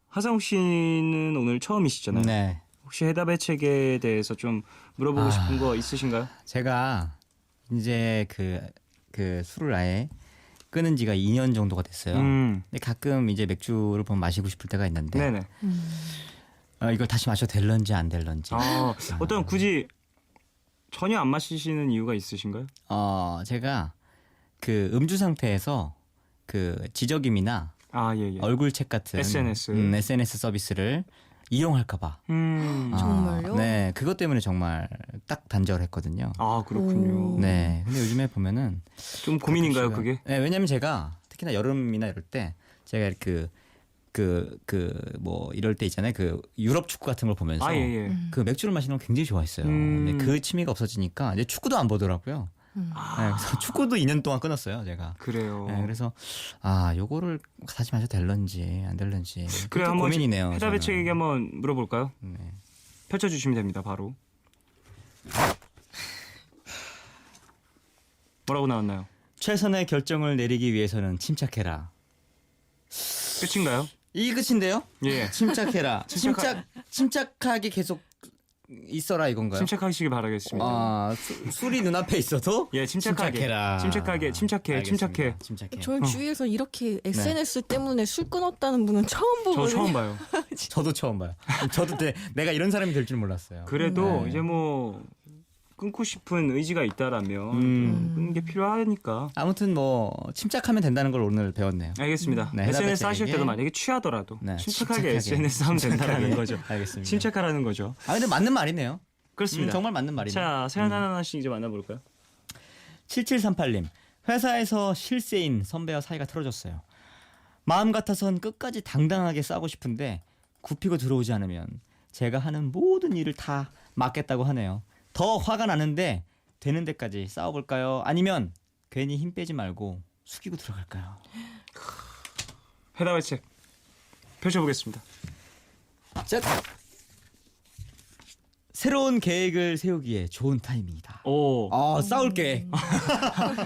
하상욱 씨는 오늘 처음이시잖아요. 네. 혹시 해답의 책에 대해서 좀 물어보고 싶은 거 있으신가요? 제가 이제 그 술을 아예 끊은 지가 2년 정도가 됐어요. 근데 가끔 이제 맥주를 보면 마시고 싶을 때가 있는데 네네. 이걸 다시 마셔도 될런지 안 될런지. 어떤 굳이 전혀 안 마시시는 이유가 있으신가요? 제가 그 음주 상태에서 그 지적임이나 예. 얼굴책 같은 SNS. SNS 서비스를 이용할까봐. 정말요? 네, 그것 때문에 정말 딱 단절했거든요. 그렇군요. 네, 근데 요즘에 보면은 좀 고민인가요, 그게? 네, 왜냐면 제가 특히나 여름이나 이럴 때 제가 뭐 이럴 때 있잖아요. 그 유럽 축구 같은 걸 보면서 예. 그 맥주를 마시는 걸 굉장히 좋아했어요. 근데 그 취미가 없어지니까 이제 축구도 안 보더라고요. 네, 그래서 축구도 2년 동안 끊었어요, 제가. 그래요. 네, 그래서 요거를 다시 마셔도 될런지 안 될런지 그래, 그것도 한번 고민이네요. 해답의 저는. 책에게 한번 물어볼까요? 네. 펼쳐주시면 됩니다, 바로. 뭐라고 나왔나요? 최선의 결정을 내리기 위해서는 침착해라. 끝인가요? 이 끝인데요? 예. 침착해라. 침착하게 계속 있어라 이건가요? 침착하시길 바라겠습니다. 아, 술이 눈앞에 있어도 예, 침착하게. 침착해라. 침착해. 침착해. 저는 주위에서 이렇게 SNS 때문에 술 끊었다는 분은 처음 저 보거든요. 처음 봐요. 저도 처음 봐요. 저도 내가 이런 사람이 될 줄 몰랐어요. 그래도 네. 이제 뭐 끊고 싶은 의지가 있다라면 끊는 게 필요하니까. 아무튼 뭐 침착하면 된다는 걸 오늘 배웠네요. 알겠습니다. 네, SNS 하실 해답의 때도 책에게- 만약에 취하더라도 네, 침착하게 SNS 하면 된다는 거죠. 알겠습니다. 침착하라는 거죠. 아 근데 맞는 말이네요. 그렇습니다. 정말 맞는 말이네요. 자, 사연 하나씩 이제 만나볼까요? 7738님. 회사에서 실세인 선배와 사이가 틀어졌어요. 마음 같아선 끝까지 당당하게 싸우고 싶은데 굽히고 들어오지 않으면 제가 하는 모든 일을 다 맡겠다고 하네요. 더 화가 나는데 되는 데까지 싸워볼까요? 아니면 괜히 힘 빼지 말고 숙이고 들어갈까요? 해답의 책 펼쳐보겠습니다. 자, 새로운 계획을 세우기에 좋은 타이밍이다. 오, 싸울 계획.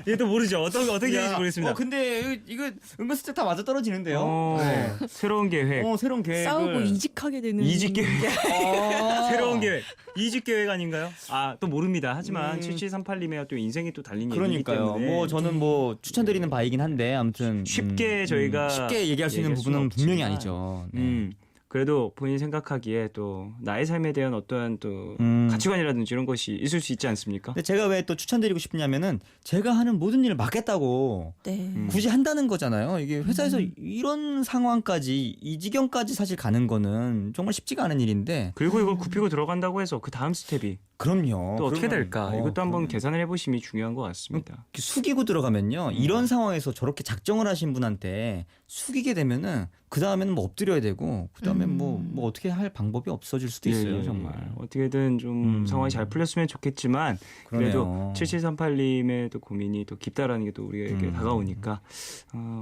얘도 모르죠. 어떻게 될지 모르겠습니다. 근데 이거 은근슬쩍 다 맞아 떨어지는데요. 네. 새로운 계획, 새로운 계획을 싸우고 이직하게 되는 이직 계획, 어. 새로운 계획, 이직 계획 아닌가요? 아, 또 모릅니다. 하지만 7738님의 또 인생이 또 달린 얘기이기 그러니까요. 때문에 뭐 저는 뭐 추천드리는 바이긴 한데 아무튼 쉽게 저희가 쉽게 얘기할 수 있는 얘기할 부분은 수는 분명히 없지만, 아니죠. 네. 그래도 본인이 생각하기에 또 나의 삶에 대한 어떠한 또 음. 가치관이라든지 이런 것이 있을 수 있지 않습니까? 근데 제가 왜 또 추천드리고 싶냐면은 제가 하는 모든 일을 맡겠다고 네. 굳이 한다는 거잖아요. 이게 회사에서 이런 상황까지 이 지경까지 사실 가는 거는 정말 쉽지가 않은 일인데 그리고 이걸 굽히고 들어간다고 해서 그 다음 스텝이 그럼요. 또 어떻게 그러면, 될까? 이것도 한번 계산을 해보심이 중요한 것 같습니다. 이렇게 숙이고 들어가면요. 이런 상황에서 저렇게 작정을 하신 분한테 숙이게 되면은 그 다음에는 뭐 엎드려야 되고 그 다음에 뭐 어떻게 할 방법이 없어질 수도 있어요. 예, 예. 정말. 어떻게든 좀 상황이 잘 풀렸으면 좋겠지만 그래도 그러네요. 7738님의 또 고민이 또 깊다라는 게 또 우리에게 다가오니까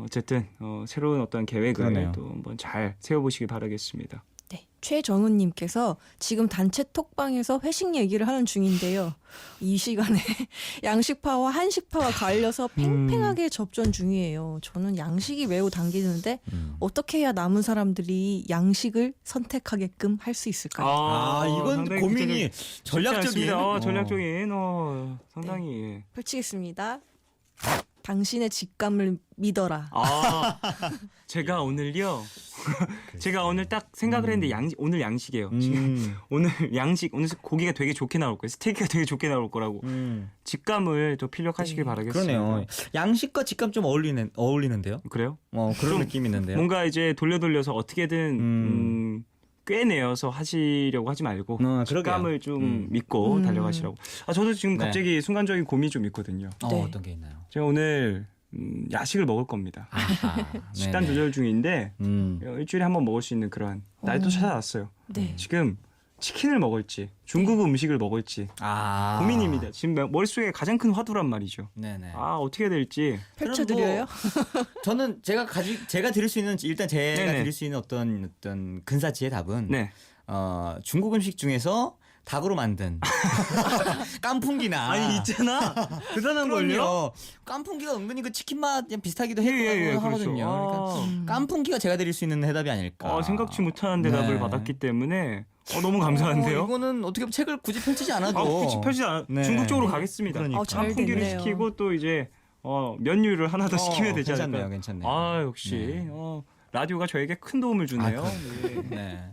어쨌든 새로운 어떤 계획을 그러네요. 또 한번 잘 세워보시길 바라겠습니다. 네. 최정은님께서 지금 단체 톡방에서 회식 얘기를 하는 중인데요. 이 시간에 양식파와 한식파가 갈려서 팽팽하게 접전 중이에요. 저는 양식이 매우 당기는데 어떻게 해야 남은 사람들이 양식을 선택하게끔 할 수 있을까요? 이건 상당히 고민이 전략적인. 전략적인 상당히 예. 펼치겠습니다. 당신의 직감을 믿어라. 제가 오늘요. 제가 오늘 딱 생각을 했는데 오늘 양식이에요. 지금 오늘 오늘 고기가 되게 좋게 나올 거예요. 스테이크가 되게 좋게 나올 거라고. 직감을 또 필력하시길 바라겠습니다. 그러네요. 양식과 직감 좀 어울리는데요. 그래요? 그런 느낌이 있는데요. 뭔가 이제 돌려서 어떻게든 꿰내어서 하시려고 하지 말고 직감을 좀 믿고 달려가시라고. 저도 지금 네. 갑자기 순간적인 고민이 좀 있거든요. 네. 어떤 게 있나요? 제가 오늘 야식을 먹을 겁니다. 식단 네네. 조절 중인데 일주일에 한 번 먹을 수 있는 그런 날도 찾아왔어요. 네. 지금 치킨을 먹을지 중국 음식을 먹을지 고민입니다. 지금 머릿속에 가장 큰 화두란 말이죠. 네네. 어떻게 해야 될지. 펼쳐드려요? 저는 제가 드릴 수 있는 일단 제가 네네. 드릴 수 있는 어떤 근사치의 답은 네. 중국 음식 중에서 닭으로 만든 깐풍기나 있잖아. 대단한 그럼요. 깐풍기가 은근히 그 치킨 맛 비슷하기도 하거든요. 그렇죠. 그러니까 깐풍기가 제가 드릴 수 있는 해답이 아닐까. 생각지 못한 대답을 네. 받았기 때문에 너무 감사한데요. 이거는 어떻게 보면 책을 굳이 펼치지 않아도 펼치지 않아. 네. 중국적으로 가겠습니다. 그러니까. 잘 깐풍기를 됐네요. 시키고 또 이제 면류를 하나 더 시키면 되지 않을까요? 괜찮네요. 역시 네. 라디오가 저에게 큰 도움을 주네요. 네.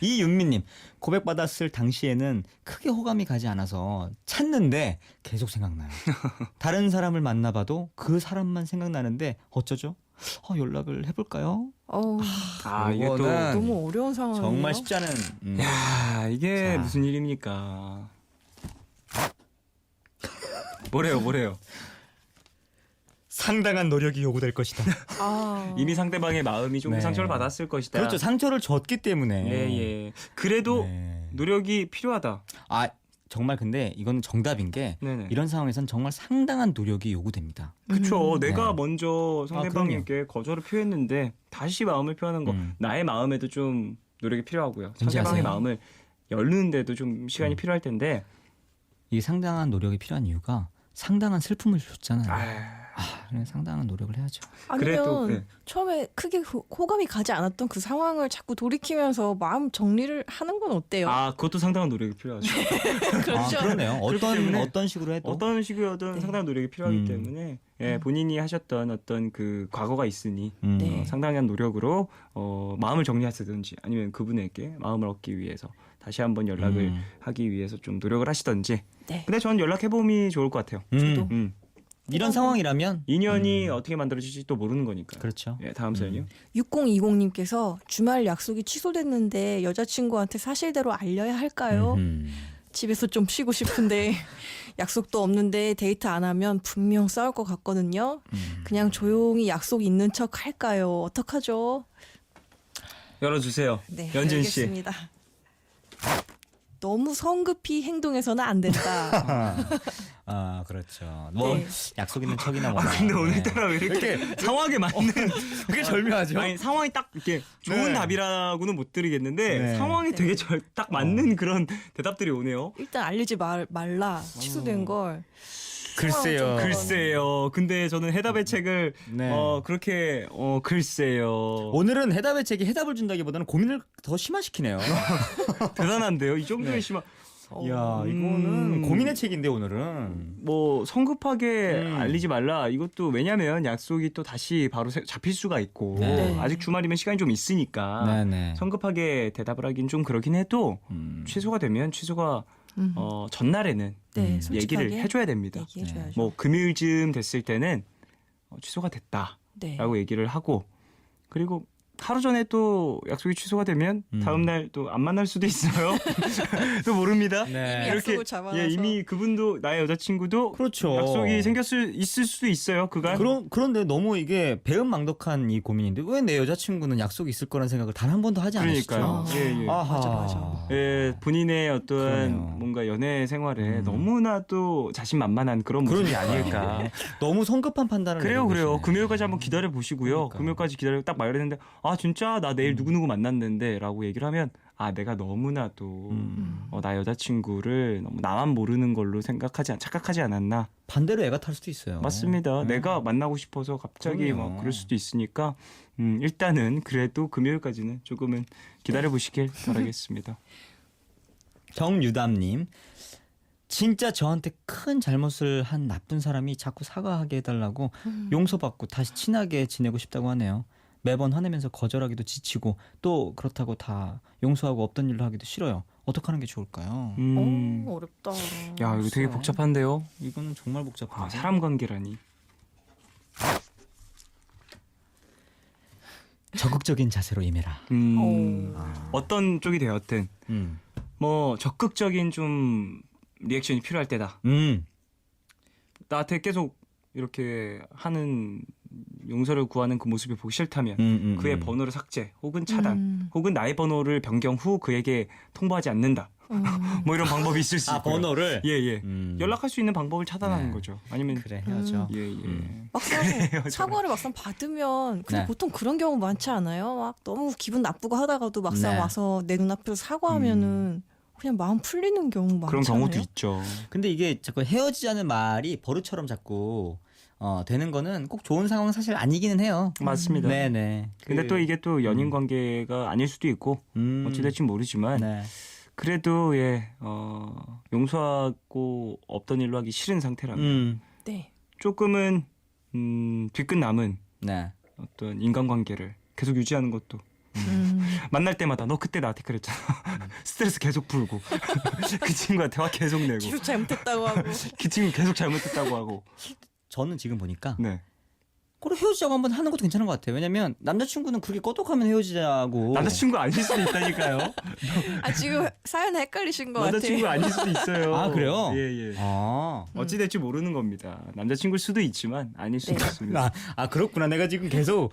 이윤미님 고백받았을 당시에는 크게 호감이 가지 않아서 찾는데 계속 생각나요. 다른 사람을 만나봐도 그 사람만 생각나는데 어쩌죠? 연락을 해볼까요? 이게 또 이거는 너무 어려운 상황이에요. 정말 쉽지 않은. 이게 자. 무슨 일입니까? 뭐래요? 상당한 노력이 요구될 것이다. 이미 상대방의 마음이 좀 네. 상처를 받았을 것이다. 그렇죠. 상처를 줬기 때문에. 네. 그래도 네. 노력이 필요하다. 정말 근데 이건 정답인 게 네네. 이런 상황에선 정말 상당한 노력이 요구됩니다. 그렇죠. 내가 네. 먼저 상대방에게 거절을 표했는데 다시 마음을 표하는 거 나의 마음에도 좀 노력이 필요하고요. 상대방의 아세요? 마음을 열는데도 좀 시간이 필요할 텐데 이 상당한 노력이 필요한 이유가 상당한 슬픔을 줬잖아요. 아, 그래, 상당한 노력을 해야죠. 아니면 그래도, 네. 처음에 크게 호감이 가지 않았던 그 상황을 자꾸 돌이키면서 마음 정리를 하는 건 어때요? 그것도 상당한 노력이 필요하죠. 그렇죠. 그러네요. 그렇기 때문에 어떤 식으로 해도 어떤 식이어든 네. 상당한 노력이 필요하기 때문에 본인이 하셨던 어떤 그 과거가 있으니 네. 상당한 노력으로 마음을 정리하시든지 아니면 그분에게 마음을 얻기 위해서 다시 한번 연락을 하기 위해서 좀 노력을 하시던지. 네. 근데 저는 연락해봄이 좋을 것 같아요. 이런 상황이라면 인연이 어떻게 만들어질지 또 모르는 거니까. 그렇죠. 예, 다음 사연이요. 6020님께서 주말 약속이 취소됐는데 여자친구한테 사실대로 알려야 할까요? 집에서 좀 쉬고 싶은데 약속도 없는데 데이트 안 하면 분명 싸울 것 같거든요. 그냥 조용히 약속 있는 척 할까요? 어떡하죠? 열어주세요. 네, 연진 씨. 알겠습니다. 너무 성급히 행동해서는 안 된다. 아 그렇죠. 뭐 네. 약속 있는 척이나 뭐나. 근데 네. 오늘따라 왜 이렇게 상황에 맞는 그게 절묘하죠. 아니 상황이 딱 이렇게 좋은 네. 답이라고는 못 드리겠는데 네. 상황이 되게 딱 맞는 그런 대답들이 오네요. 일단 알리지 말라. 취소된 걸. 글쎄요. 글쎄요. 근데 저는 해답의 책을 네. 그렇게 글쎄요. 오늘은 해답의 책이 해답을 준다기보다는 고민을 더 심화시키네요. 대단한데요. 이 정도의 네. 심한. 이야 이거는 고민의 책인데 오늘은. 뭐 성급하게 음. 알리지 말라. 이것도 왜냐면 약속이 또 다시 바로 잡힐 수가 있고 네. 아직 주말이면 시간이 좀 있으니까 네네. 성급하게 대답을 하긴 좀 그러긴 해도 취소가 되면 취소가 전날에는 네, 솔직하게 얘기를 해줘야 됩니다. 얘기해줘야죠. 뭐 금요일쯤 됐을 때는 취소가 됐다라고 네. 얘기를 하고 그리고 하루 전에 또 약속이 취소가 되면 다음 날 또 안 만날 수도 있어요. 또 모릅니다. 네. 이미 약속을 잡아놔서. 이미 그분도 나의 여자친구도 그렇죠. 약속이 있을 수도 있어요. 그간. 그런데 너무 이게 배은망덕한 이 고민인데 왜 내 여자친구는 약속이 있을 거라는 생각을 단 한 번도 하지 않으시죠? 그러니까요. 예, 예. 아하. 맞아. 예, 본인의 어떤 그러네요. 뭔가 연애 생활에 너무나도 자신만만한 그런 모습이 아닐까. 네. 너무 성급한 판단을 그래요, 내리고 그래요. 계시네. 금요일까지 한번 기다려 보시고요. 그러니까요. 금요일까지 기다리고 딱 말했는데, 아 진짜 나 내일 누구 만났는데라고 얘기를 하면, 아 내가 너무나도 나 여자친구를 너무 나만 모르는 걸로 착각하지 않았나. 반대로 애가 탈 수도 있어요. 맞습니다. 네. 내가 만나고 싶어서 갑자기 그럼요. 막 그럴 수도 있으니까 일단은 그래도 금요일까지는 조금은 기다려 보시길 바라겠습니다. 정유담님, 진짜 저한테 큰 잘못을 한 나쁜 사람이 자꾸 사과하게 해달라고 용서받고 다시 친하게 지내고 싶다고 하네요. 매번 화내면서 거절하기도 지치고 또 그렇다고 다 용서하고 없던 일로 하기도 싫어요. 어떻게 하는 게 좋을까요? 어렵다. 야 이거 되게 복잡한데요. 이거는 정말 복잡해요. 사람 관계라니. 적극적인 자세로 임해라. 어떤 쪽이 되었든 뭐 적극적인 좀 리액션이 필요할 때다. 나한테 계속 이렇게 하는 용서를 구하는 그 모습이 보기 싫다면 그의 번호를 삭제 혹은 차단 혹은 나의 번호를 변경 후 그에게 통보하지 않는다. 뭐 이런 방법이 있을 수 있고요. 번호를? 예예. 연락할 수 있는 방법을 차단하는 네. 거죠. 아니면 그래 해야죠. 예예. 막상 사과를 막상 받으면 근데 네. 보통 그런 경우 많지 않아요? 막 너무 기분 나쁘고 하다가도 막상 네. 와서 내 눈앞에서 사과하면은 그냥 마음 풀리는 경우 많지 그런 경우도 않아요? 있죠. 근데 이게 자꾸 헤어지자는 말이 버릇처럼 자꾸 되는 거는 꼭 좋은 상황 사실 아니기는 해요. 맞습니다. 네네. 근데 또 이게 또 연인 관계가 아닐 수도 있고 어찌 될지 모르지만 네. 그래도 용서하고 없던 일로 하기 싫은 상태라면 네. 조금은 뒤끝 남은 네. 어떤 인간관계를 계속 유지하는 것도 만날 때마다 너 그때 나한테 그랬잖아. 스트레스 계속 풀고 그 친구한테 화 계속 내고 계속 잘못했다고 하고. 그 친구 계속 잘못했다고 하고. 저는 지금 보니까 네. 그래 헤어지자고 한번 하는 것도 괜찮은 것 같아요. 왜냐면 남자친구는 그렇게 꼬독하면 헤어지자고. 남자친구 아닐 수도 있다니까요. 아 지금 사연에 헷갈리신 것 같아요. 남자친구 아닐 수도 있어요. 아 그래요? 예예. 아. 어찌 될지 모르는 겁니다. 남자친구일 수도 있지만 아닐 수도 있습니다. 그렇구나. 내가 지금 계속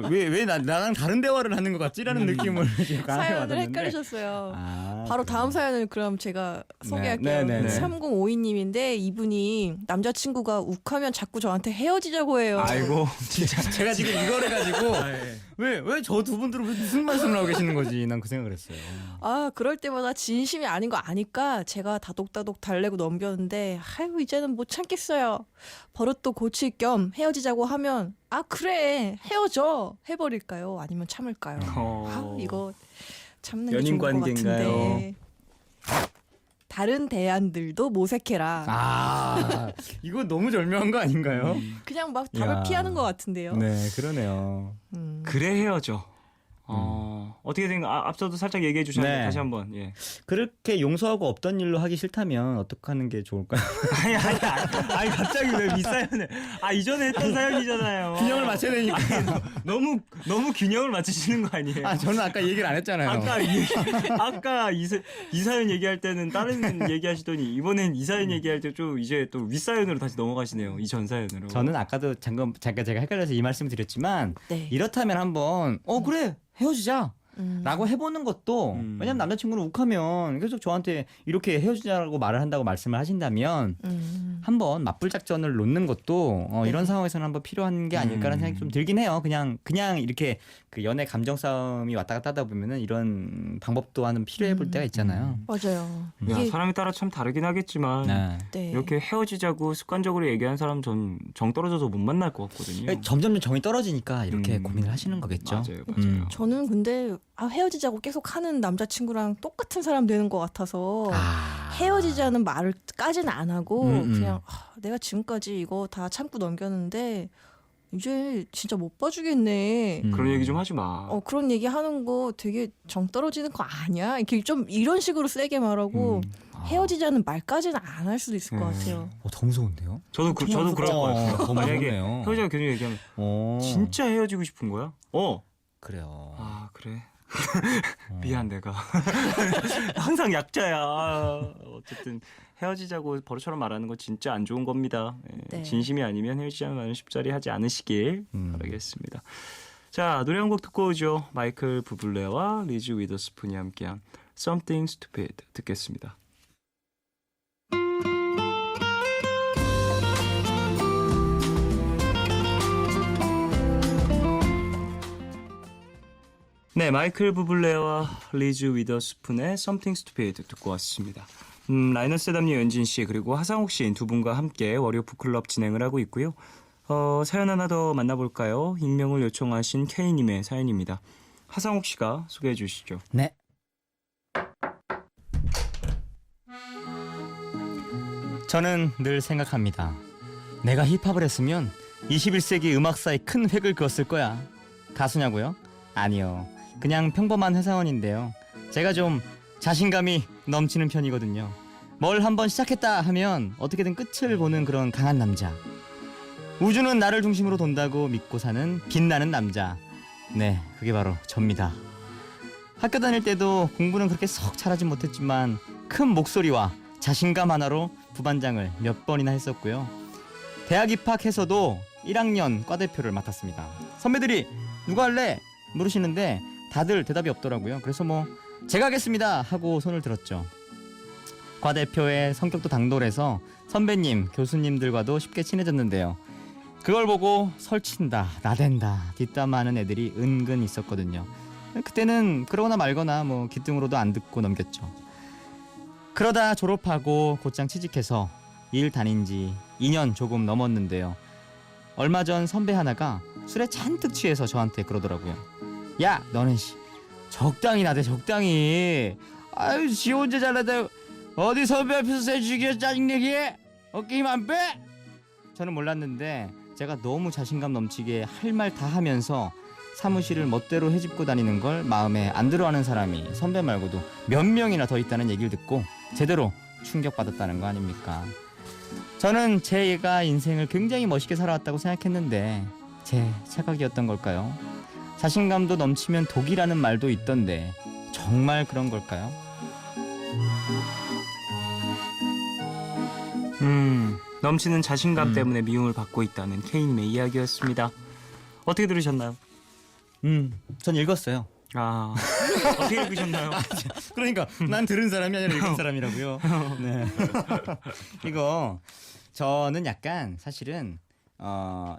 왜 나랑 다른 대화를 하는 것 같지라는 느낌을 지금 강하게 사연을 받았는데. 헷갈리셨어요. 아, 바로 그래요? 다음 사연을 그럼 제가 소개할게요. 네. 3052님인데 이분이 남자친구가 욱하면 자꾸 저한테 헤어지자고 해요. 아이고 진짜 제가 지금 이걸 해가지고 네. 왜 저 두 분들은 왜 무슨 말씀을 하고 계시는 거지? 난 그 생각을 했어요. 아, 그럴 때마다 진심이 아닌 거 아니까 제가 다독다독 달래고 넘겼는데 아유 이제는 못 참겠어요. 버릇도 고칠 겸 헤어지자고 하면 아 그래 헤어져 해버릴까요? 아니면 참을까요? 아, 이거 참는 게 연인 좋은 것 관계인가요? 같은데. 다른 대안들도 모색해라. 아 이거 너무 절묘한 거 아닌가요? 그냥 막 답을 야. 피하는 것 같은데요. 네, 그러네요. 그래 헤어져. 어떻게 된 앞서도 살짝 얘기해 주셨는데 네. 다시 한번 예. 그렇게 용서하고 없던 일로 하기 싫다면 어떻게 하는 게 좋을까요? 아니 갑자기 왜 밑사연을 이전에 했던 사연이잖아요. 균형을 맞춰야 되니까. 너무 균형을 맞추시는 거 아니에요? 저는 아까 얘기를 안 했잖아요. 아까 이 사연 얘기할 때는 다른 얘기하시더니 이번엔 이 사연 얘기할 때 좀 이제 또 윗사연으로 다시 넘어가시네요. 이 전 사연으로. 저는 아까도 잠깐 제가 헷갈려서 이 말씀을 드렸지만 네. 이렇다면 한번 그래 헤어지자. 라고 해보는 것도 왜냐면 남자친구는 욱하면 계속 저한테 이렇게 헤어지자라고 말을 한다고 말씀을 하신다면 한번 맞불 작전을 놓는 것도 이런 상황에서는 한번 필요한 게 아닐까라는 생각이 좀 들긴 해요. 그냥 이렇게 그 연애 감정 싸움이 왔다 갔다 하다 보면은 이런 방법 또한은 필요해 볼 때가 있잖아요. 맞아요. 야, 이게 사람에 따라 참 다르긴 하겠지만 네. 네. 이렇게 헤어지자고 습관적으로 얘기하는 사람 전 정 떨어져서 못 만날 것 같거든요. 점점 정이 떨어지니까 이렇게 고민을 하시는 거겠죠. 맞아요. 저는 근데 헤어지자고 계속 하는 남자친구랑 똑같은 사람 되는 것 같아서 헤어지자는 말을까지는 안 하고 그냥 내가 지금까지 이거 다 참고 넘겼는데 이제 진짜 못 봐주겠네. 그런 얘기 좀 하지 마. 그런 얘기 하는 거 되게 정 떨어지는 거 아니야? 이렇게 좀 이런 식으로 세게 말하고 헤어지자는 말까지는 안 할 수도 있을 것 같아요. 더 무서운데요? 저도 그럴 것 같아요. 더 만약에 무섭네요. 헤어지자고 괜히 얘기하면 진짜 헤어지고 싶은 거야? 그래요. 그래. 미안 내가 항상 약자야. 어쨌든 헤어지자고 버릇처럼 말하는 건 진짜 안 좋은 겁니다. 네. 진심이 아니면 헤어지자는 말은 쉽사리 하지 않으시길 바라겠습니다. 자, 노래 한 곡 듣고 오죠. 마이클 부블레와 리즈 위더스푼이 함께한 Something Stupid 듣겠습니다. 네, 마이클 부블레와 리즈 위더스푼의 Something Stupid 듣고 왔습니다. 라이너 세담님, 연진 씨 그리고 하상욱 씨 두 분과 함께 월요 북클럽 진행을 하고 있고요. 사연 하나 더 만나볼까요? 익명을 요청하신 K님의 사연입니다. 하상욱 씨가 소개해 주시죠. 네. 저는 늘 생각합니다. 내가 힙합을 했으면 21세기 음악사에 큰 획을 그었을 거야. 가수냐고요? 아니요. 그냥 평범한 회사원인데요. 제가 좀 자신감이 넘치는 편이거든요. 뭘 한번 시작했다 하면 어떻게든 끝을 보는 그런 강한 남자. 우주는 나를 중심으로 돈다고 믿고 사는 빛나는 남자. 네, 그게 바로 접니다. 학교 다닐 때도 공부는 그렇게 썩 잘하진 못했지만 큰 목소리와 자신감 하나로 부반장을 몇 번이나 했었고요. 대학 입학해서도 1학년 과대표를 맡았습니다. 선배들이 누가 할래? 물으시는데 다들 대답이 없더라고요. 그래서 제가 하겠습니다 하고 손을 들었죠. 과대표의 성격도 당돌해서 선배님, 교수님들과도 쉽게 친해졌는데요. 그걸 보고 설친다, 나댄다, 뒷담화하는 애들이 은근 있었거든요. 그때는 그러거나 말거나 기등으로도 안 듣고 넘겼죠. 그러다 졸업하고 곧장 취직해서 일 다닌 지 2년 조금 넘었는데요. 얼마 전 선배 하나가 술에 잔뜩 취해서 저한테 그러더라고요. 야, 너는 적당히 나대, 적당히. 아유, 지 혼자 잘나다 어디 선배 앞에서 세주기에 짜증내기에 어깨 힘 안 빼? 저는 몰랐는데 제가 너무 자신감 넘치게 할 말 다 하면서 사무실을 멋대로 헤집고 다니는 걸 마음에 안 들어하는 사람이 선배 말고도 몇 명이나 더 있다는 얘기를 듣고 제대로 충격받았다는 거 아닙니까? 저는 제가 인생을 굉장히 멋있게 살아왔다고 생각했는데 제 착각이었던 걸까요? 자신감도 넘치면 독이라는 말도 있던데 정말 그런 걸까요? 넘치는 자신감 때문에 미움을 받고 있다는 K님의 이야기였습니다. 어떻게 들으셨나요? 전 읽었어요. 아 어떻게 읽으셨나요? 그러니까 난 들은 사람이 아니라 읽은 사람이라고요. 네. 이거 저는 약간 사실은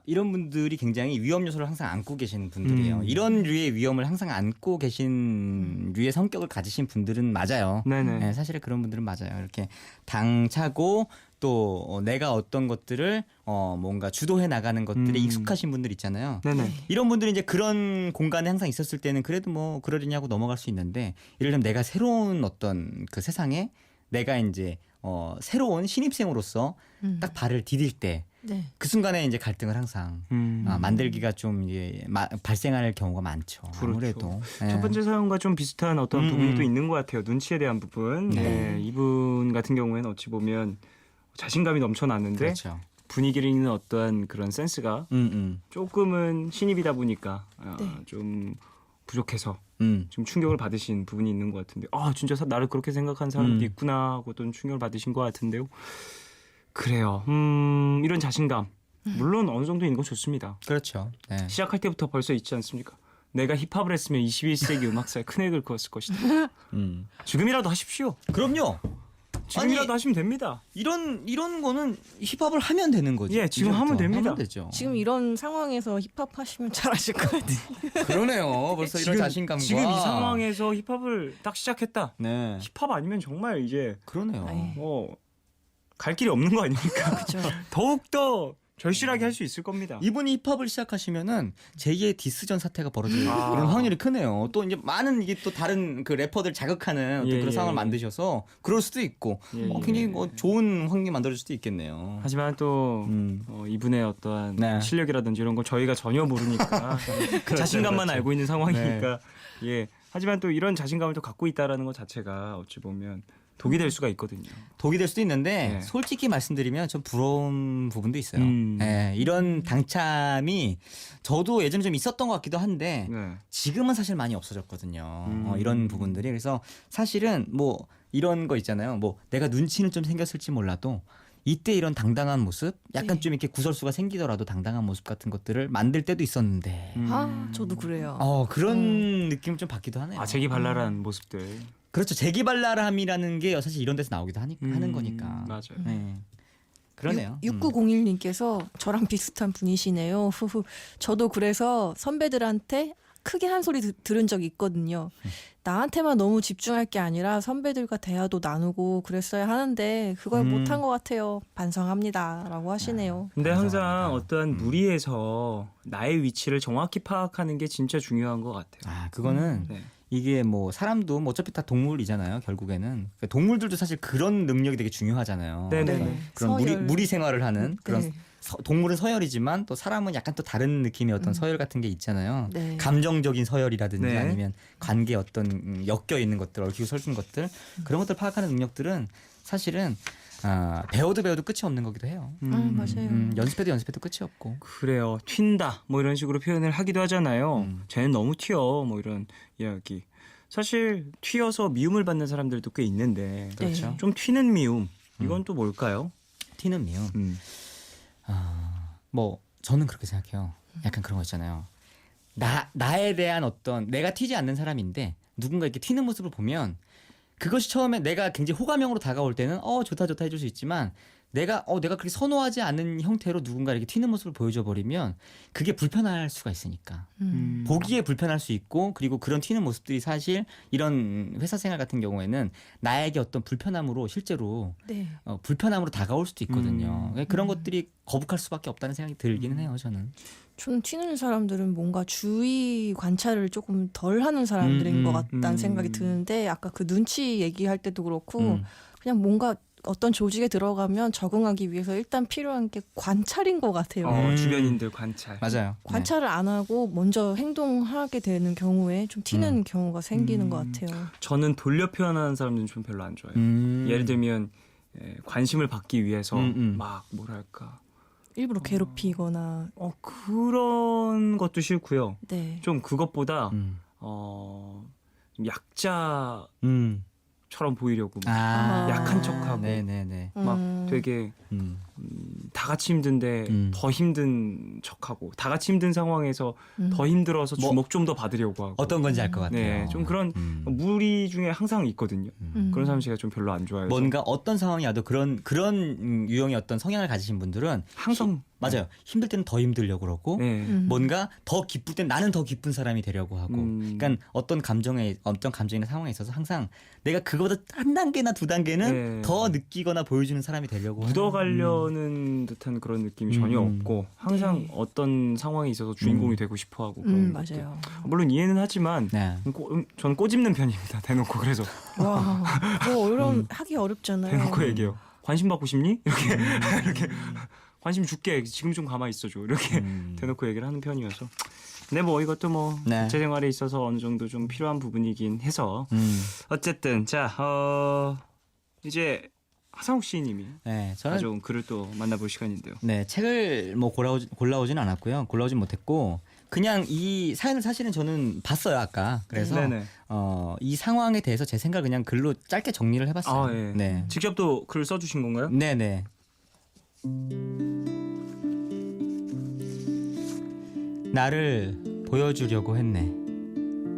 이런 분들이 굉장히 위험 요소를 항상 안고 계신 분들이에요. 이런 류의 위험을 항상 안고 계신 류의 성격을 가지신 분들은 맞아요. 네네. 네, 사실은 그런 분들은 맞아요. 이렇게 당차고 또 내가 어떤 것들을 뭔가 주도해 나가는 것들에 익숙하신 분들 있잖아요. 네네. 이런 분들이 이제 그런 공간에 항상 있었을 때는 그래도 뭐 그러려냐고 넘어갈 수 있는데 예를 들면 내가 새로운 어떤 그 세상에 내가 이제 새로운 신입생으로서 딱 발을 디딜 때 네. 그 순간에 이제 갈등을 항상 만들기가 좀 이제 발생할 경우가 많죠. 아무래도 네. 첫 번째 사연과 좀 비슷한 어떤 부분이 또 있는 것 같아요. 눈치에 대한 부분. 네. 이분 같은 경우에는 어찌 보면 자신감이 넘쳐났는데 그렇죠. 분위기를 읽는 어떠한 그런 센스가 조금은 신입이다 보니까 네. 좀 부족해서 음. 좀 충격을 받으신 부분이 있는 것 같은데 진짜 나를 그렇게 생각하는 사람도 있구나 하고 또 충격을 받으신 것 같은데요. 그래요. 이런 자신감 물론 어느 정도 있는 건 좋습니다. 그렇죠. 네. 시작할 때부터 벌써 있지 않습니까? 내가 힙합을 했으면 21세기 음악사에 큰 획을 그었을 것이다. 지금이라도 하십시오. 그럼요. 지금이라도 아니, 하시면 됩니다. 이런 거는 힙합을 하면 되는 거죠. 예, 지금 하면 됩니다. 하면 되죠. 지금 이런 상황에서 힙합 하시면 잘하실 것 같아요. 그러네요. 벌써 이런 자신감과 지금 이 상황에서 힙합을 딱 시작했다. 네. 힙합 아니면 정말 이제 그러네요. 아이. 갈 길이 없는 거 아닙니까? 그렇죠. 더욱 더 절실하게 할 수 있을 겁니다. 이분이 힙합을 시작하시면은 제2의 디스전 사태가 벌어질 아. 그런 확률이 크네요. 또 이제 많은 이게 또 다른 그 래퍼들 자극하는 어떤 예, 그런 예, 상황을 예. 만드셔서 그럴 수도 있고 예, 예. 굉장히 좋은 환경이 만들어질 수도 있겠네요. 하지만 또 이분의 어떠한 네. 실력이라든지 이런 걸 저희가 전혀 모르니까 자신감만 그렇죠. 알고 있는 상황이니까 예. 하지만 또 이런 자신감을 또 갖고 있다라는 것 자체가 어찌 보면 독이 될 수가 있거든요. 독이 될 수도 있는데 네. 솔직히 말씀드리면 좀 부러운 부분도 있어요. 음. 예, 이런 당참이 저도 예전에 좀 있었던 것 같기도 한데 네. 지금은 사실 많이 없어졌거든요. 이런 부분들이. 그래서 사실은 뭐 이런 거 있잖아요. 뭐 내가 눈치는 좀 생겼을지 몰라도 이때 이런 당당한 모습, 약간 네. 좀 이렇게 구설수가 생기더라도 당당한 모습 같은 것들을 만들 때도 있었는데 아, 저도 그래요. 그런 느낌을 좀 받기도 하네요. 재기발랄한 모습들. 그렇죠. 재기발랄함이라는 게 사실 이런 데서 나오기도 하는 거니까. 맞아요. 네. 그러네요. 6901님께서 저랑 비슷한 분이시네요. 후후. 저도 그래서 선배들한테 크게 한 소리 들은 적이 있거든요. 나한테만 너무 집중할 게 아니라 선배들과 대화도 나누고 그랬어야 하는데 그걸 못한 것 같아요. 반성합니다. 라고 하시네요. 근데 항상 맞아. 어떠한 무리에서 나의 위치를 정확히 파악하는 게 진짜 중요한 것 같아요. 그거는 네. 이게 뭐 사람도 뭐 어차피 다 동물이잖아요. 결국에는 그러니까 동물들도 사실 그런 능력이 되게 중요하잖아요. 네네네. 그런 서열. 무리 생활을 하는 그런 네. 동물은 서열이지만 또 사람은 약간 또 다른 느낌의 어떤 서열 같은 게 있잖아요. 네. 감정적인 서열이라든지 네. 아니면 관계 어떤 엮여 있는 것들, 얽히고 설킨 것들 그런 것들 파악하는 능력들은 사실은 배워도 끝이 없는 거기도 해요. 맞아요. 연습해도 끝이 없고. 그래요. 튄다. 뭐 이런 식으로 표현을 하기도 하잖아요. 쟤는 너무 튀어. 뭐 이런 이야기. 사실 튀어서 미움을 받는 사람들도 꽤 있는데 그렇죠. 좀 튀는 미움. 이건 또 뭘까요? 튀는 미움. 뭐 저는 그렇게 생각해요. 약간 그런 거 있잖아요. 나에 대한 어떤 내가 튀지 않는 사람인데 누군가 이렇게 튀는 모습을 보면 그것이 처음에 내가 굉장히 호감형으로 다가올 때는 좋다 해줄 수 있지만 내가 그렇게 선호하지 않은 형태로 누군가 이렇게 튀는 모습을 보여줘 버리면 그게 불편할 수가 있으니까 보기에 불편할 수 있고 그리고 그런 튀는 모습들이 사실 이런 회사 생활 같은 경우에는 나에게 어떤 불편함으로 실제로 네. 불편함으로 다가올 수도 있거든요. 그런 것들이 거북할 수밖에 없다는 생각이 들기는 해요. 저는. 저는 튀는 사람들은 뭔가 주위 관찰을 조금 덜 하는 사람들인 것 같다는 생각이 드는데 아까 그 눈치 얘기할 때도 그렇고 그냥 뭔가 어떤 조직에 들어가면 적응하기 위해서 일단 필요한 게 관찰인 것 같아요. 주변인들 관찰. 맞아요. 관찰을 안 하고 먼저 행동하게 되는 경우에 좀 튀는 경우가 생기는 것 같아요. 저는 돌려 표현하는 사람들은 좀 별로 안 좋아해요. 예를 들면 관심을 받기 위해서 막 뭐랄까 일부러 괴롭히거나 그런 것도 싫고요. 네. 좀 그것보다 좀 약자처럼 보이려고 약한 척하고 네네네. 막 되게 다 같이 힘든데 더 힘든 척하고 다 같이 힘든 상황에서 더 힘들어서 뭐, 주목 좀 더 받으려고 하고 어떤 건지 알 것 같아요. 네, 좀 그런 무리 중에 항상 있거든요. 그런 사람 제가 좀 별로 안 좋아해서 뭔가 어떤 상황이 와도 그런 유형의 어떤 성향을 가지신 분들은 항상 맞아요. 힘들 때는 더 힘들려고 그러고 네. 뭔가 더 기쁠 땐 나는 더 기쁜 사람이 되려고 하고 그러니까 어떤 감정이나 상황에 있어서 항상 내가 그거보다 한 단계나 두 단계는 네. 더 느끼거나 보여주는 사람이 되려고 묻어가려는 듯한 그런 느낌이 전혀 없고 항상 네. 어떤 상황에 있어서 주인공이 되고 싶어하고 그런 것들. 맞아요. 물론 이해는 하지만 네. 저는 꼬집는 편입니다. 대놓고 그래서 와, 그거 하기 어렵잖아요. 대놓고 얘기해요. 관심 받고 싶니? 이렇게 이렇게 관심 줄게. 지금 좀 가만히 있어줘. 이렇게 대놓고 얘기를 하는 편이어서. 근데 뭐 이것도 뭐 네. 제 생활에 있어서 어느 정도 좀 필요한 부분이긴 해서 어쨌든 자 이제 하상욱 시인님이 네, 저는 가져온 글을 또 만나볼 시간인데요. 네, 책을 뭐 골라오진 않았고요. 골라오진 못했고 그냥 이 사연을 사실은 저는 봤어요 아까. 그래서 네네. 이 상황에 대해서 제 생각을 그냥 글로 짧게 정리를 해봤어요. 아, 예. 네, 직접 또 글을 써주신 건가요? 네네. 나를 보여주려고 했네.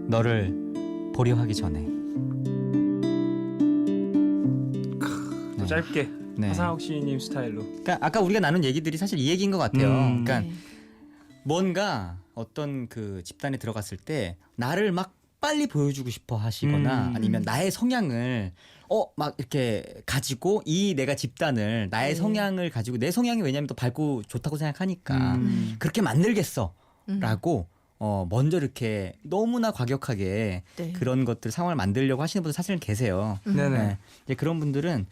너를 보려 하기 전에. 또 짧게 네. 하상욱 시인님 스타일로. 그러니까 아까 우리가 나눈 얘기들이 사실 이 얘기인 것 같아요. 그러니까 네. 뭔가 어떤 그 집단에 들어갔을 때 나를 막 빨리 보여주고 싶어 하시거나 아니면 나의 성향을 막 이렇게 가지고 이 내가 집단을 나의 네. 성향을 가지고 내 성향이 왜냐면 또 밝고 좋다고 생각하니까 그렇게 만들겠어라고 먼저 이렇게 너무나 과격하게 네. 그런 것들 상황을 만들려고 하시는 분들 사실은 계세요. 네네. 네. 이제 그런 분들은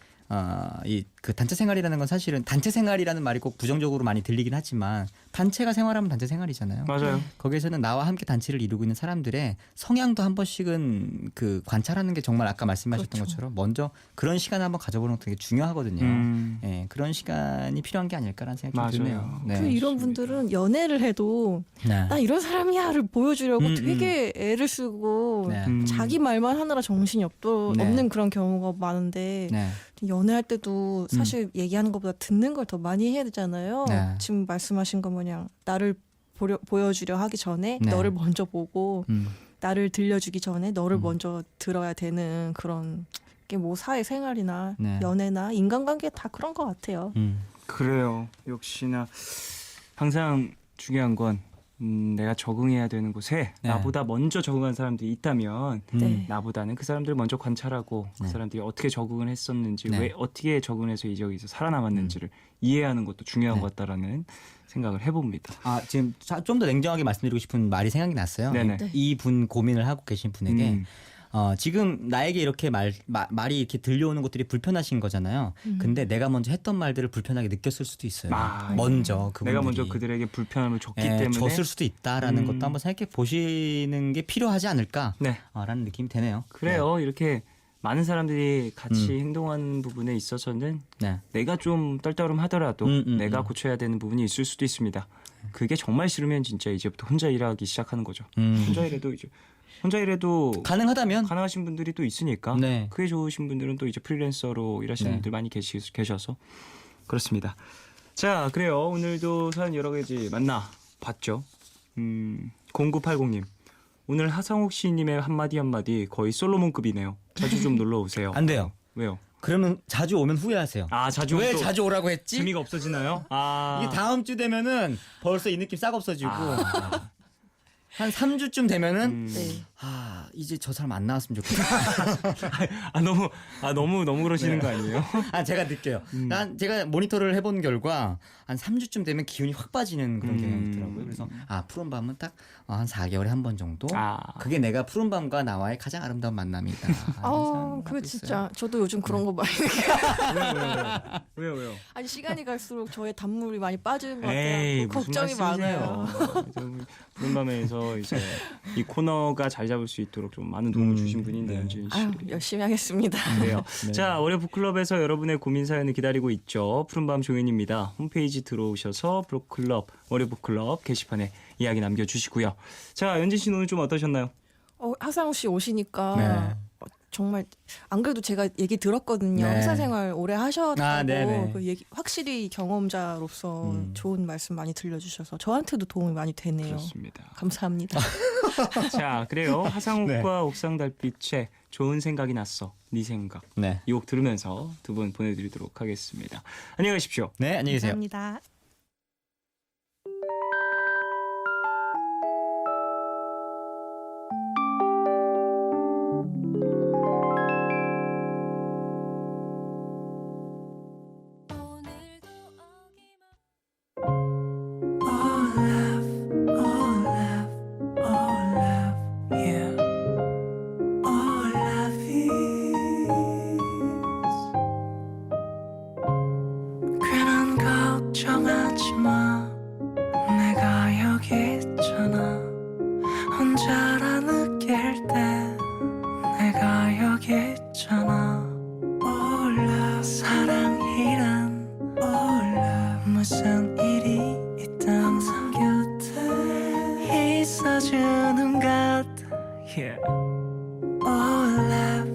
이 그 단체 생활이라는 건 사실은 단체 생활이라는 말이 꼭 부정적으로 많이 들리긴 하지만 단체가 생활하면 단체 생활이잖아요. 맞아요. 거기에서는 나와 함께 단체를 이루고 있는 사람들의 성향도 한 번씩은 그 관찰하는 게 정말 아까 말씀하셨던 그렇죠. 것처럼 먼저 그런 시간을 한번 가져보는 게 되게 중요하거든요. 예, 그런 시간이 필요한 게 아닐까라는 생각이 좀 맞아요. 드네요. 그 이런 분들은 연애를 해도 네. 나 이런 사람이야를 보여주려고 되게 애를 쓰고 네. 자기 말만 하느라 정신이 네. 없는 그런 경우가 많은데 네. 연애할 때도 사실 얘기하는 것보다 듣는 걸 더 많이 해야 되잖아요. 네. 지금 말씀하신 거 뭐냐 나를 보여주려 하기 전에 네. 너를 먼저 보고 나를 들려주기 전에 너를 음. 먼저 들어야 되는 그런 게 뭐 사회생활이나 네. 연애나 인간관계 다 그런 것 같아요. 그래요. 역시나 항상 중요한 건 내가 적응해야 되는 곳에 네. 나보다 먼저 적응한 사람들이 있다면 네. 나보다는 그 사람들을 먼저 관찰하고 그 네. 사람들이 어떻게 적응을 했었는지 네. 왜 어떻게 적응해서 이 지역에서 살아남았는지를 이해하는 것도 중요한 네. 것 같다라는 생각을 해봅니다. 지금 좀 더 냉정하게 말씀드리고 싶은 말이 생각이 났어요. 네네. 이분 고민을 하고 계신 분에게 지금 나에게 이렇게 말이 이렇게 들려오는 것들이 불편하신 거잖아요. 근데 내가 먼저 했던 말들을 불편하게 느꼈을 수도 있어요. 먼저 그분들이. 내가 먼저 그들에게 불편함을 줬기 예, 때문에 줬을 수도 있다라는 것도 한번 생각해 보시는 게 필요하지 않을까라는 네. 느낌이 드네요. 그래요. 이렇게 많은 사람들이 같이 행동하는 부분에 있어서는 네. 내가 좀 떨떠름하더라도 내가 고쳐야 되는 부분이 있을 수도 있습니다. 그게 정말 싫으면 진짜 이제부터 혼자 일하기 시작하는 거죠. 혼자 일해도 가능하다면 가능하신 분들이 또 있으니까 네. 그게 좋으신 분들은 또 이제 프리랜서로 일하시는 네. 분들 많이 계셔서 그렇습니다. 자, 그래요. 오늘도 사연 여러 가지 만나봤죠. 0980님. 오늘 하상욱 시인님의 한마디 거의 솔로몬급이네요. 자주 좀 놀러 오세요. 안 돼요. 왜요? 그러면 자주 오면 후회하세요. 자주 왜 또 자주 오라고 했지? 재미가 없어지나요? 이게 다음 주 되면은 벌써 이 느낌 싹 없어지고 한 3주쯤 되면은 네. 이제 저 사람 안 나왔으면 좋겠다. 너무 그러시는 거 아니에요? 제가 느껴요. 제가 모니터를 해본 결과 한 3주쯤 되면 기운이 확 빠지는 그런 경향이 있더라고요. 그래서 푸른 밤은 딱 한 4개월에 한 번 정도. 그게 내가 푸른 밤과 나와의 가장 아름다운 만남이다. 그거 진짜 저도 요즘 그런 거 많이 느껴요. 왜요? 아니 시간이 갈수록 저의 단물이 많이 빠지는 것 에이, 같아요. 무슨 걱정이 많아요. 푸른 밤에서 이제 이 코너가 잘 잡을 수 있도록 좀 많은 도움을 주신 분인데 연준 씨. 열심히 하겠습니다. 그래요. 자, 월요 북클럽에서 여러분의 고민 사연을 기다리고 있죠. 푸른밤 종현입니다. 홈페이지 들어오셔서 북클럽, 월요 북클럽 게시판에 이야기 남겨주시고요. 자, 연진 씨는 오늘 좀 어떠셨나요? 하상우 씨 오시니까 네. 정말 안 그래도 제가 얘기 들었거든요. 네. 회사 생활 오래 하셨다고 아, 네네. 그 얘기 확실히 경험자로서 좋은 말씀 많이 들려주셔서 저한테도 도움이 많이 되네요. 그렇습니다. 감사합니다. 자, 그래요. 하상욱과 네. 옥상 달빛의 좋은 생각이 났어. 네 생각. 네. 이 곡 들으면서 두 분 보내드리도록 하겠습니다. 안녕히 가십시오. 네, 안녕히 계세요. 감사합니다. All love, all love, all love, yeah. All love is 괜한 걱정하지 마. 내가 여기 있잖아. 혼자라 느낄 때 내가 여기 있잖아. All love, 사랑이란 all love, 무슨 일이 있든 항상 곁에 있어주는 것 yeah. All love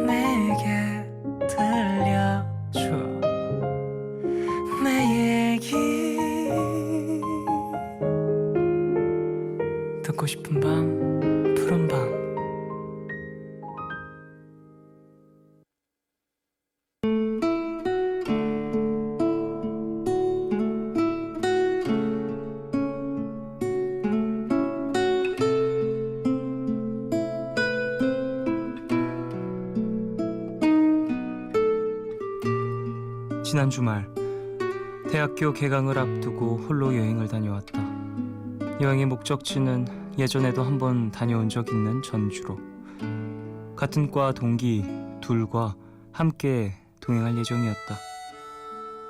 내게 들려줘 내 얘기 듣고 싶은 밤 푸른 밤 지난 주말 대학교 개강을 앞두고 홀로 여행을 다녀왔다. 여행의 목적지는 예전에도 한번 다녀온 적 있는 전주로. 같은 과 동기 둘과 함께 동행할 예정이었다.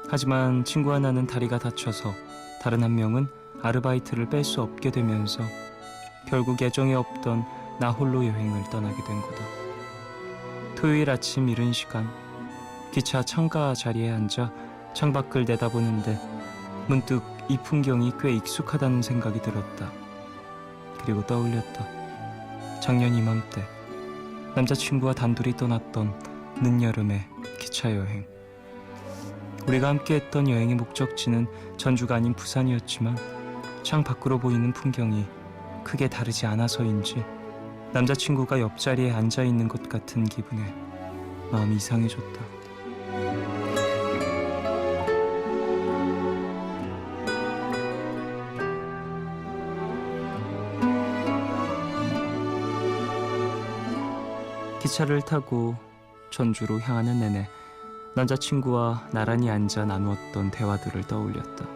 하지만 친구 하나는 다리가 다쳐서 다른 한 명은 아르바이트를 뺄 수 없게 되면서 결국 예정에 없던 나 홀로 여행을 떠나게 된 거다. 토요일 아침 이른 시간 기차 창가 자리에 앉아 창밖을 내다보는데 문득 이 풍경이 꽤 익숙하다는 생각이 들었다. 그리고 떠올렸다. 작년 이맘때 남자친구와 단둘이 떠났던 늦여름의 기차 여행. 우리가 함께했던 여행의 목적지는 전주가 아닌 부산이었지만 창 밖으로 보이는 풍경이 크게 다르지 않아서인지 남자친구가 옆자리에 앉아있는 것 같은 기분에 마음이 이상해졌다. 기차를 타고 전주로 향하는 내내 남자친구와 나란히 앉아 나누었던 대화들을 떠올렸다.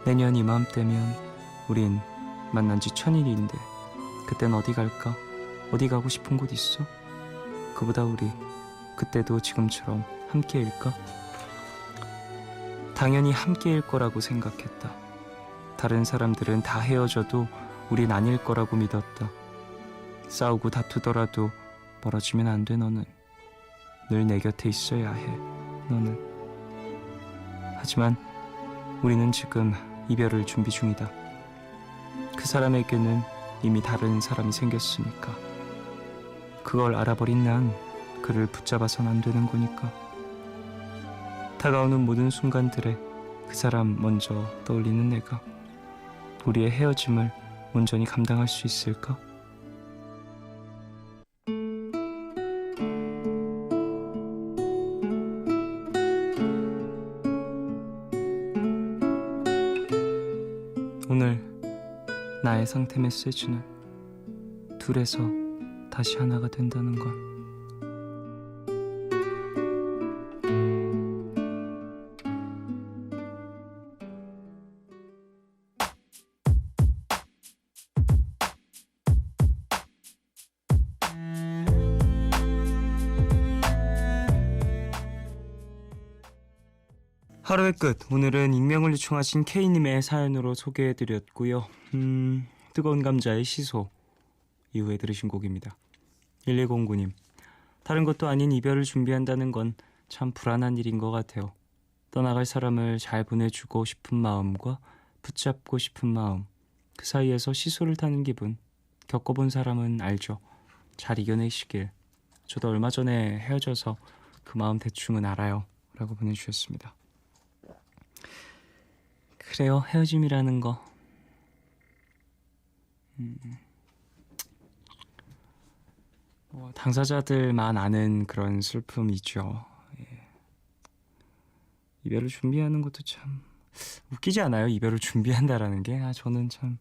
내년 이맘때면 우린 만난 지 1000일인데 그땐 어디 갈까? 어디 가고 싶은 곳 있어? 그보다 우리 그때도 지금처럼 함께일까? 당연히 함께일 거라고 생각했다. 다른 사람들은 다 헤어져도 우린 아닐 거라고 믿었다. 싸우고 다투더라도 멀어지면 안 돼. 너는 늘 내 곁에 있어야 해. 너는. 하지만 우리는 지금 이별을 준비 중이다. 그 사람에게는 이미 다른 사람이 생겼으니까. 그걸 알아버린 난 그를 붙잡아선 안 되는 거니까. 다가오는 모든 순간들에 그 사람 먼저 떠올리는 내가 우리의 헤어짐을 온전히 감당할 수 있을까? 오늘 나의 상태 메시지는 둘에서 다시 하나가 된다는 것. 하루의 끝. 오늘은 익명을 요청하신 K님의 사연으로 소개해드렸고요. 뜨거운 감자의 시소 이후에 들으신 곡입니다. 1109님. 다른 것도 아닌 이별을 준비한다는 건 참 불안한 일인 것 같아요. 떠나갈 사람을 잘 보내주고 싶은 마음과 붙잡고 싶은 마음, 그 사이에서 시소를 타는 기분, 겪어본 사람은 알죠. 잘 이겨내시길 저도 얼마 전에 헤어져서 그 마음 대충은 알아요. 라고 보내주셨습니다. 그래요. 헤어짐이라는 거. 당사자들만 아는 그런 슬픔이죠. 예. 이별을 준비하는 것도 참 웃기지 않아요? 이별을 준비한다라는 게. 저는 참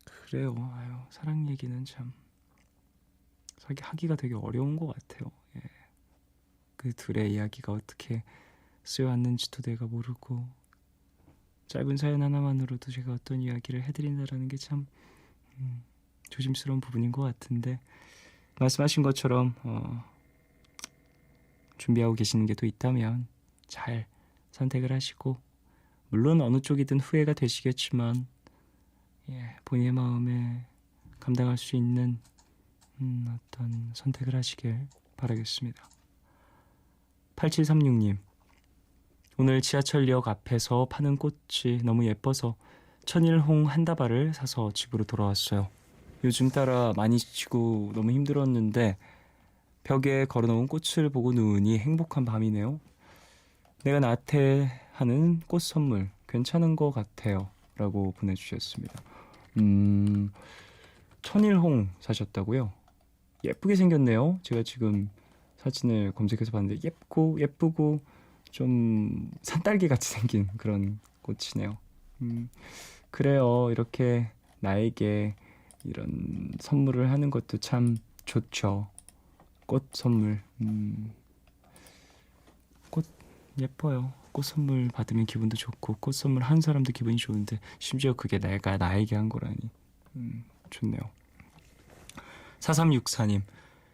그래요. 사랑 얘기는 참 하기가 되게 어려운 것 같아요. 예. 그 둘의 이야기가 어떻게 쓰여왔는지도 내가 모르고 짧은 사연 하나만으로도 제가 어떤 이야기를 해드린다라는 게 참 조심스러운 부분인 것 같은데, 말씀하신 것처럼 준비하고 계시는 게 또 있다면 잘 선택을 하시고, 물론 어느 쪽이든 후회가 되시겠지만 본인의 마음에 감당할 수 있는 어떤 선택을 하시길 바라겠습니다. 8736님, 오늘 지하철역 앞에서 파는 꽃이 너무 예뻐서 천일홍 한 다발을 사서 집으로 돌아왔어요. 요즘 따라 많이 지치고 너무 힘들었는데 벽에 걸어놓은 꽃을 보고 누우니 행복한 밤이네요. 내가 나한테 하는 꽃 선물 괜찮은 것 같아요. 라고 보내주셨습니다. 천일홍 사셨다고요? 예쁘게 생겼네요. 제가 지금 사진을 검색해서 봤는데 예쁘고 좀 산딸기 같이 생긴 그런 꽃이네요. 그래요. 이렇게 나에게 이런 선물을 하는 것도 참 좋죠. 꽃 선물. 꽃 예뻐요. 꽃 선물 받으면 기분도 좋고, 꽃 선물 한 사람도 기분이 좋은데 심지어 그게 내가 나에게 한 거라니 좋네요. 4364님,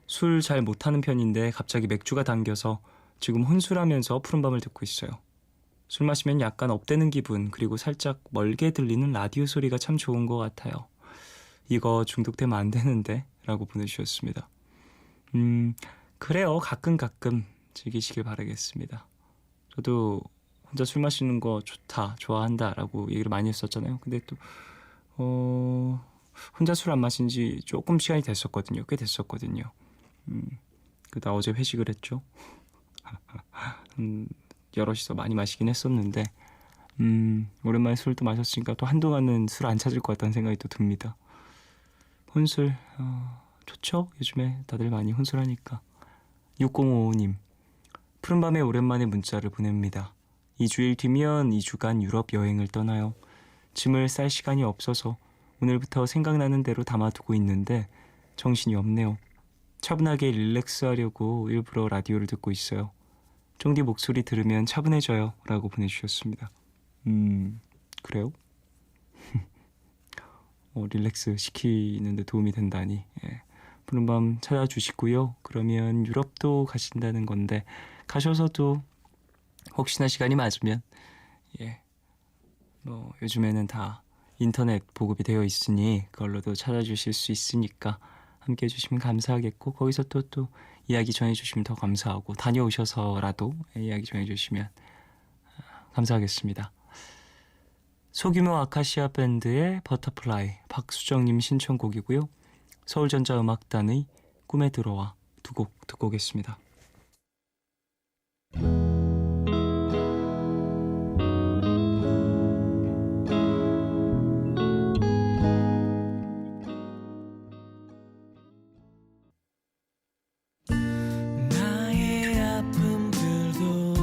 술 잘 못하는 편인데 갑자기 맥주가 당겨서 지금 혼술하면서 푸른밤을 듣고 있어요. 술 마시면 약간 업되는 기분, 그리고 살짝 멀게 들리는 라디오 소리가 참 좋은 것 같아요. 이거 중독되면 안 되는데 라고 보내주셨습니다. 그래요. 가끔 즐기시길 바라겠습니다. 저도 혼자 술 마시는 거 좋다, 좋아한다 라고 얘기를 많이 했었잖아요. 근데 또 혼자 술 안 마신 지 조금 시간이 됐었거든요. 꽤 됐었거든요. 나 어제 회식을 했죠. 여럿이서 많이 마시긴 했었는데 오랜만에 술도 마셨으니까 또 한동안은 술 안 찾을 것 같다는 생각이 또 듭니다. 혼술 좋죠? 요즘에 다들 많이 혼술하니까. 6055님, 푸른밤에 오랜만에 문자를 보냅니다. 2주일 뒤면 2주간 유럽 여행을 떠나요. 짐을 쌀 시간이 없어서 오늘부터 생각나는 대로 담아두고 있는데 정신이 없네요. 차분하게 릴렉스하려고 일부러 라디오를 듣고 있어요. 쫑디 목소리 들으면 차분해져요. 라고 보내주셨습니다. 그래요? 릴렉스 시키는 데 도움이 된다니. 푸른밤 찾아주시고요. 그러면 유럽도 가신다는 건데 가셔서도 혹시나 시간이 맞으면 요즘에는 다 인터넷 보급이 되어 있으니 그걸로도 찾아주실 수 있으니까 함께 해주시면 감사하겠고, 거기서 또 이야기 전해주시면 더 감사하고, 다녀오셔서라도 이야기 전해주시면 감사하겠습니다. 소규모 아카시아 밴드의 버터플라이, 박수정님 신청곡이고요. 서울전자음악단의 꿈에 들어와 두 곡 듣고 오겠습니다. 나의 아픔들도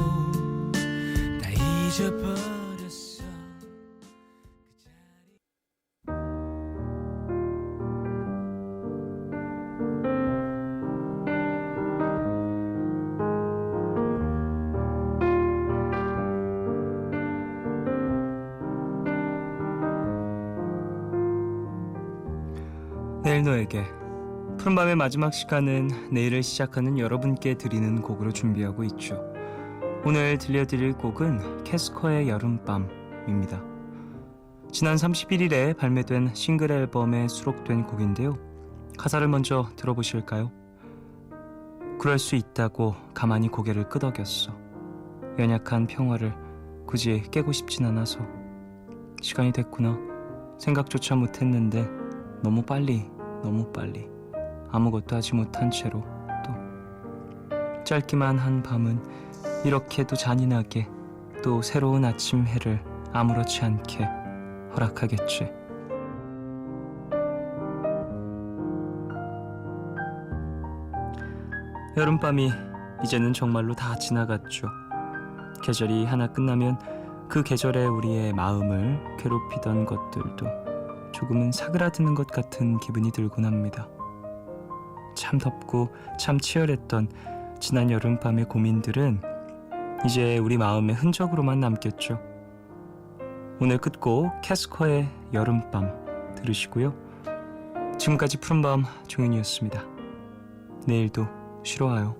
다 잊어버렸어. 내일 너에게. 푸른밤의 마지막 시간은 내일을 시작하는 여러분께 드리는 곡으로 준비하고 있죠. 오늘 들려드릴 곡은 캐스커의 여름밤입니다. 지난 31일에 발매된 싱글 앨범에 수록된 곡인데요. 가사를 먼저 들어보실까요? 그럴 수 있다고 가만히 고개를 끄덕였어. 연약한 평화를 굳이 깨고 싶진 않아서. 시간이 됐구나. 생각조차 못했는데 너무 빨리 너무 빨리 아무것도 하지 못한 채로 또 짧기만 한 밤은 이렇게도 잔인하게 또 새로운 아침 해를 아무렇지 않게 허락하겠지. 여름밤이 이제는 정말로 다 지나갔죠. 계절이 하나 끝나면 그 계절에 우리의 마음을 괴롭히던 것들도 조금은 사그라드는 것 같은 기분이 들곤 합니다. 참 덥고 참 치열했던 지난 여름밤의 고민들은 이제 우리 마음의 흔적으로만 남겠죠. 오늘 끝곡 캐스커의 여름밤 들으시고요. 지금까지 푸른밤 종현이었습니다. 내일도 쉬러 와요.